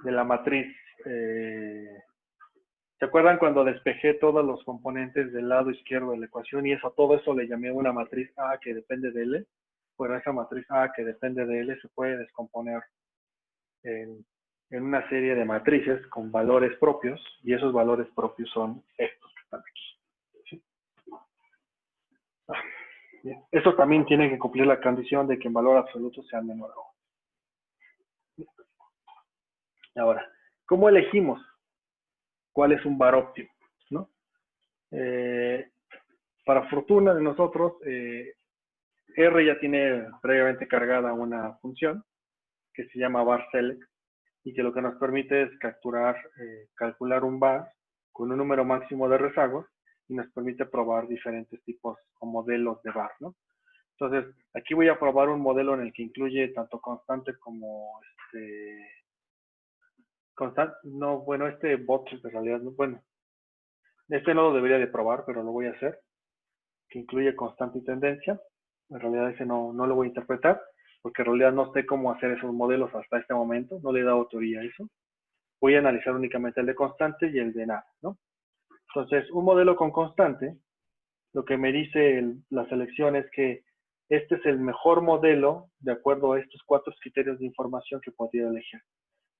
de la matriz. ¿Se acuerdan cuando despejé todos los componentes del lado izquierdo de la ecuación y todo eso le llamé una matriz A que depende de L? Bueno, esa matriz A que depende de L se puede descomponer en una serie de matrices con valores propios y esos valores propios son estos que están aquí. ¿Sí? Eso también tiene que cumplir la condición de que en valor absoluto sea menor a 1. Ahora, ¿cómo elegimos cuál es un VAR óptimo? ¿No? Para fortuna de nosotros, R ya tiene previamente cargada una función que se llama var select y que lo que nos permite es calcular un VAR con un número máximo de rezagos y nos permite probar diferentes tipos o modelos de VAR, ¿no? Entonces, aquí voy a probar un modelo en el que incluye tanto constante como bot en realidad, bueno, no lo debería de probar, pero lo voy a hacer, que incluye constante y tendencia. En realidad ese no lo voy a interpretar, porque en realidad no sé cómo hacer esos modelos hasta este momento, no le he dado autoría a eso. Voy a analizar únicamente el de constante y el de nada, ¿no? Entonces, un modelo con constante, lo que me dice la selección es que este es el mejor modelo de acuerdo a estos 4 criterios de información que podría elegir.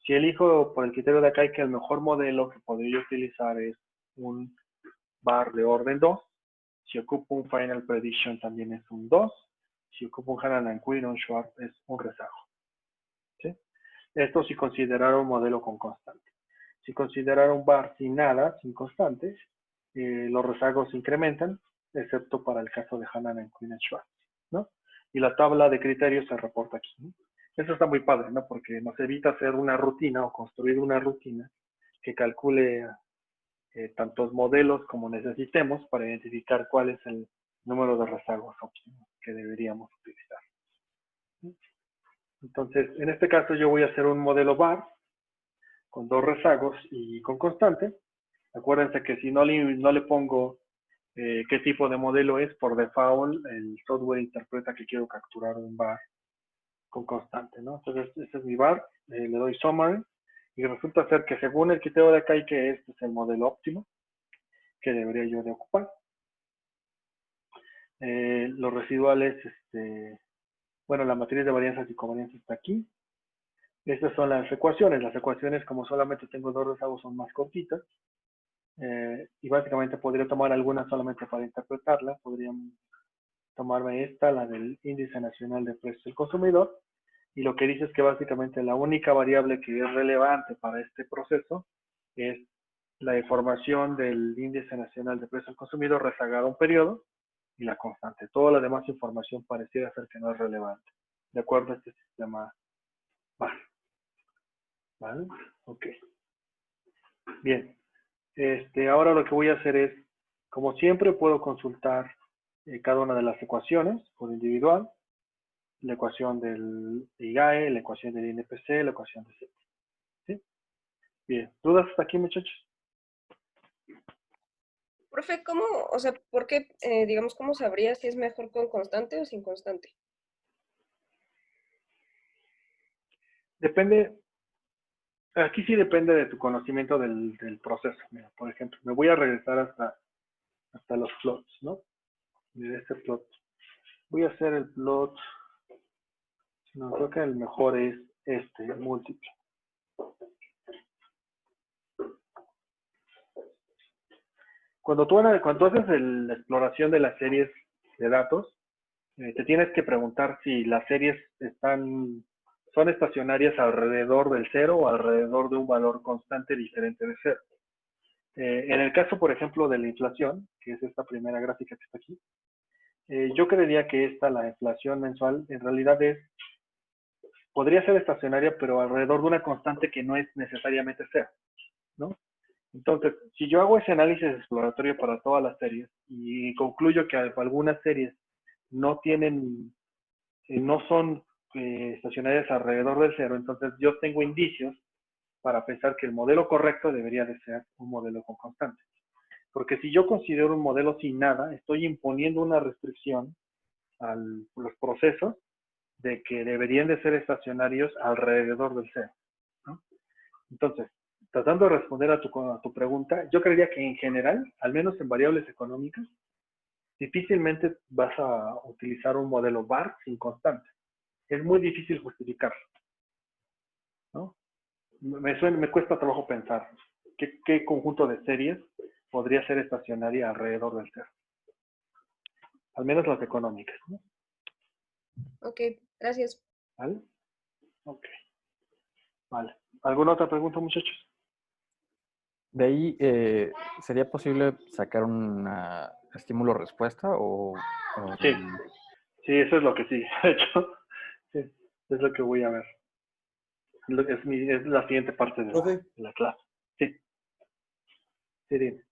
Si elijo por el criterio de acá, que el mejor modelo que podría utilizar es un bar de orden 2. Si ocupo un Final Prediction también es un 2. Si ocupo un Hannan and Quinn o un Schwartz es un rezago. ¿Sí? Esto si considerar un modelo con constante. Si considerar un bar sin nada, sin constantes, los rezagos se incrementan, excepto para el caso de Hannan and Quinn y Schwartz, ¿no? Y la tabla de criterios se reporta aquí, ¿no? Eso está muy padre, ¿no? Porque nos evita hacer una rutina o construir una rutina que calcule tantos modelos como necesitemos para identificar cuál es el número de rezagos óptimos que deberíamos utilizar. Entonces, en este caso yo voy a hacer un modelo bar con 2 rezagos y con constante. Acuérdense que si no le pongo qué tipo de modelo es, por default el software interpreta que quiero capturar un bar con constante, ¿no? Entonces, este es mi bar, le doy summary, y resulta ser que según el criterio de acá, que este es el modelo óptimo que debería yo de ocupar. Los residuales, bueno, la matriz de varianzas y covarianzas está aquí. Estas son las ecuaciones. Las ecuaciones, como solamente tengo 2 rezagos, son más cortitas. Y básicamente podría tomar algunas solamente para interpretarla. Podrían tomarme esta, la del índice nacional de precios del consumidor. Y lo que dice es que básicamente la única variable que es relevante para este proceso es la información del índice nacional de precios del consumidor rezagado a un periodo y la constante. Toda la demás información pareciera ser que no es relevante, de acuerdo a este sistema BAR. ¿Vale? Ok. Bien. Ahora lo que voy a hacer es, como siempre, puedo consultar cada una de las ecuaciones por individual. La ecuación del IGAE, la ecuación del INPC, la ecuación de CETI. ¿Sí? Bien. ¿Dudas hasta aquí, muchachos? Profe, ¿cómo, o sea, por qué, digamos, cómo sabría si es mejor con constante o sin constante? Depende, aquí sí depende de tu conocimiento del proceso. Mira, por ejemplo, me voy a regresar hasta los plots, ¿no? De este plot. Voy a hacer el plot, no, creo que el mejor es este, el múltiplo. Cuando haces la exploración de las series de datos, te tienes que preguntar si las series son estacionarias alrededor del 0 o alrededor de un valor constante diferente de 0. En el caso, por ejemplo, de la inflación, que es esta primera gráfica que está aquí, yo creería que la inflación mensual, en realidad podría ser estacionaria, pero alrededor de una constante que no es necesariamente 0, ¿no? Entonces, si yo hago ese análisis exploratorio para todas las series y concluyo que algunas series no son estacionarias alrededor del 0, entonces yo tengo indicios para pensar que el modelo correcto debería de ser un modelo con constante. Porque si yo considero un modelo sin nada, estoy imponiendo una restricción a los procesos de que deberían de ser estacionarios alrededor del 0, ¿no? Entonces, tratando de responder a tu pregunta, yo creería que en general, al menos en variables económicas, difícilmente vas a utilizar un modelo bar sin constante. Es muy difícil justificarlo, ¿no? Me cuesta trabajo pensar qué conjunto de series podría ser estacionaria alrededor del 0. Al menos las económicas, ¿no? Ok, gracias. ¿Vale? Ok. Vale. ¿Alguna otra pregunta, muchachos? De ahí, ¿sería posible sacar una estímulo-respuesta Sí. Sí, eso es lo que sí. De hecho, sí, es lo que voy a ver. Es la siguiente parte de Profe, la clase. Sí. Sí, dime.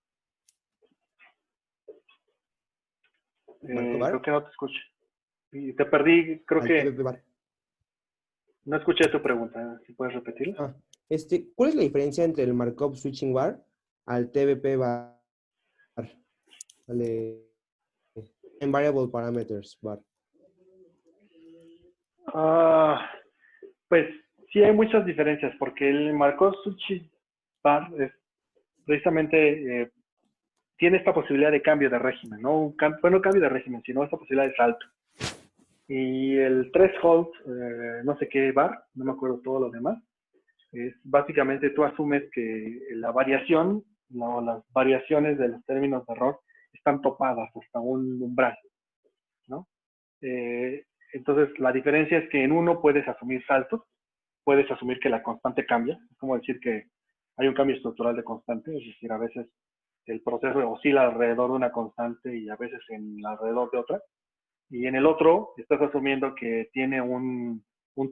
¿Marco Bar? Creo que no te escuché. Y te perdí, creo Al que TVP Bar. no escuché tu pregunta. ¿Si puedes repetirla? Ah, ¿cuál es la diferencia entre el Markov Switching Bar al TVP Bar? Al de en Variable Parameters Bar. Pues sí hay muchas diferencias, porque el Markov-Suchi bar es precisamente tiene esta posibilidad de cambio de régimen, ¿no? No cambio de régimen, sino esta posibilidad de salto. Y el threshold, no sé qué bar, no me acuerdo todo lo demás, es básicamente tú asumes que la variación, no, las variaciones de los términos de error están topadas hasta un umbral, ¿no? Entonces, la diferencia es que en uno puedes asumir saltos, puedes asumir que la constante cambia, es como decir que hay un cambio estructural de constante, es decir, a veces el proceso oscila alrededor de una constante y a veces alrededor de otra. Y en el otro estás asumiendo que tiene un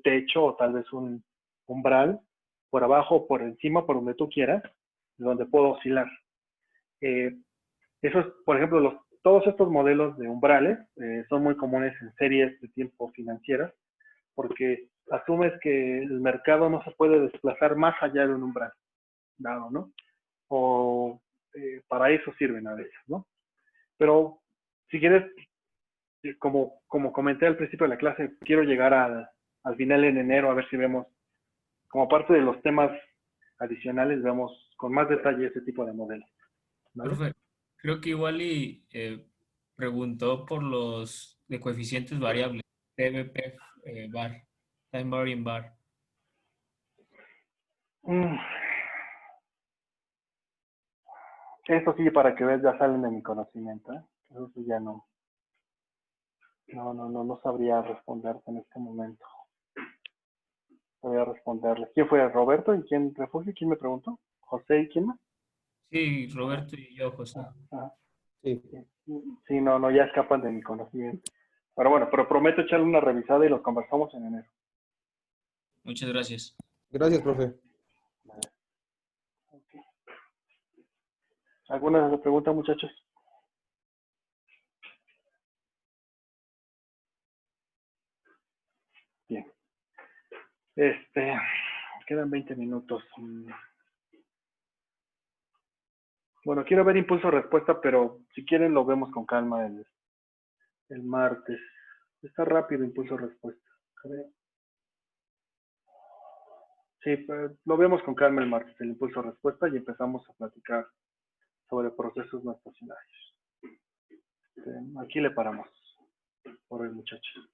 techo o tal vez un umbral por abajo, por encima, por donde tú quieras, donde puedo oscilar. Eso es, por ejemplo, todos estos modelos de umbrales son muy comunes en series de tiempo financieras porque asumes que el mercado no se puede desplazar más allá de un umbral dado, ¿no? O para eso sirven a veces, ¿no? Pero si quieres, como comenté al principio de la clase, quiero llegar al final en enero a ver si vemos, como parte de los temas adicionales, vemos con más detalle ese tipo de modelos. ¿Vale? Profe, creo que igual preguntó por los de coeficientes variables, TVP bar, Time Varying Bar. Eso sí, para que veas, ya salen de mi conocimiento, ¿eh? Eso sí ya no sabría responderte en este momento. Voy a responderle. ¿Quién fue? ¿Roberto? ¿Y quién? ¿Refugio? ¿Quién me preguntó? ¿José y quién más? Sí, Roberto y yo, José. Sí. Sí, no, ya escapan de mi conocimiento. Pero bueno, pero prometo echarle una revisada y los conversamos en enero. Muchas gracias. Gracias, profe. Vale. Okay. ¿Alguna pregunta, muchachos? Bien. Quedan 20 minutos. Bueno, quiero ver impulso-respuesta, pero si quieren lo vemos con calma el martes. Está rápido impulso-respuesta. Sí, pues, lo vemos con calma el martes, el impulso-respuesta, y empezamos a platicar sobre procesos no estacionarios. Aquí le paramos por hoy, muchachos.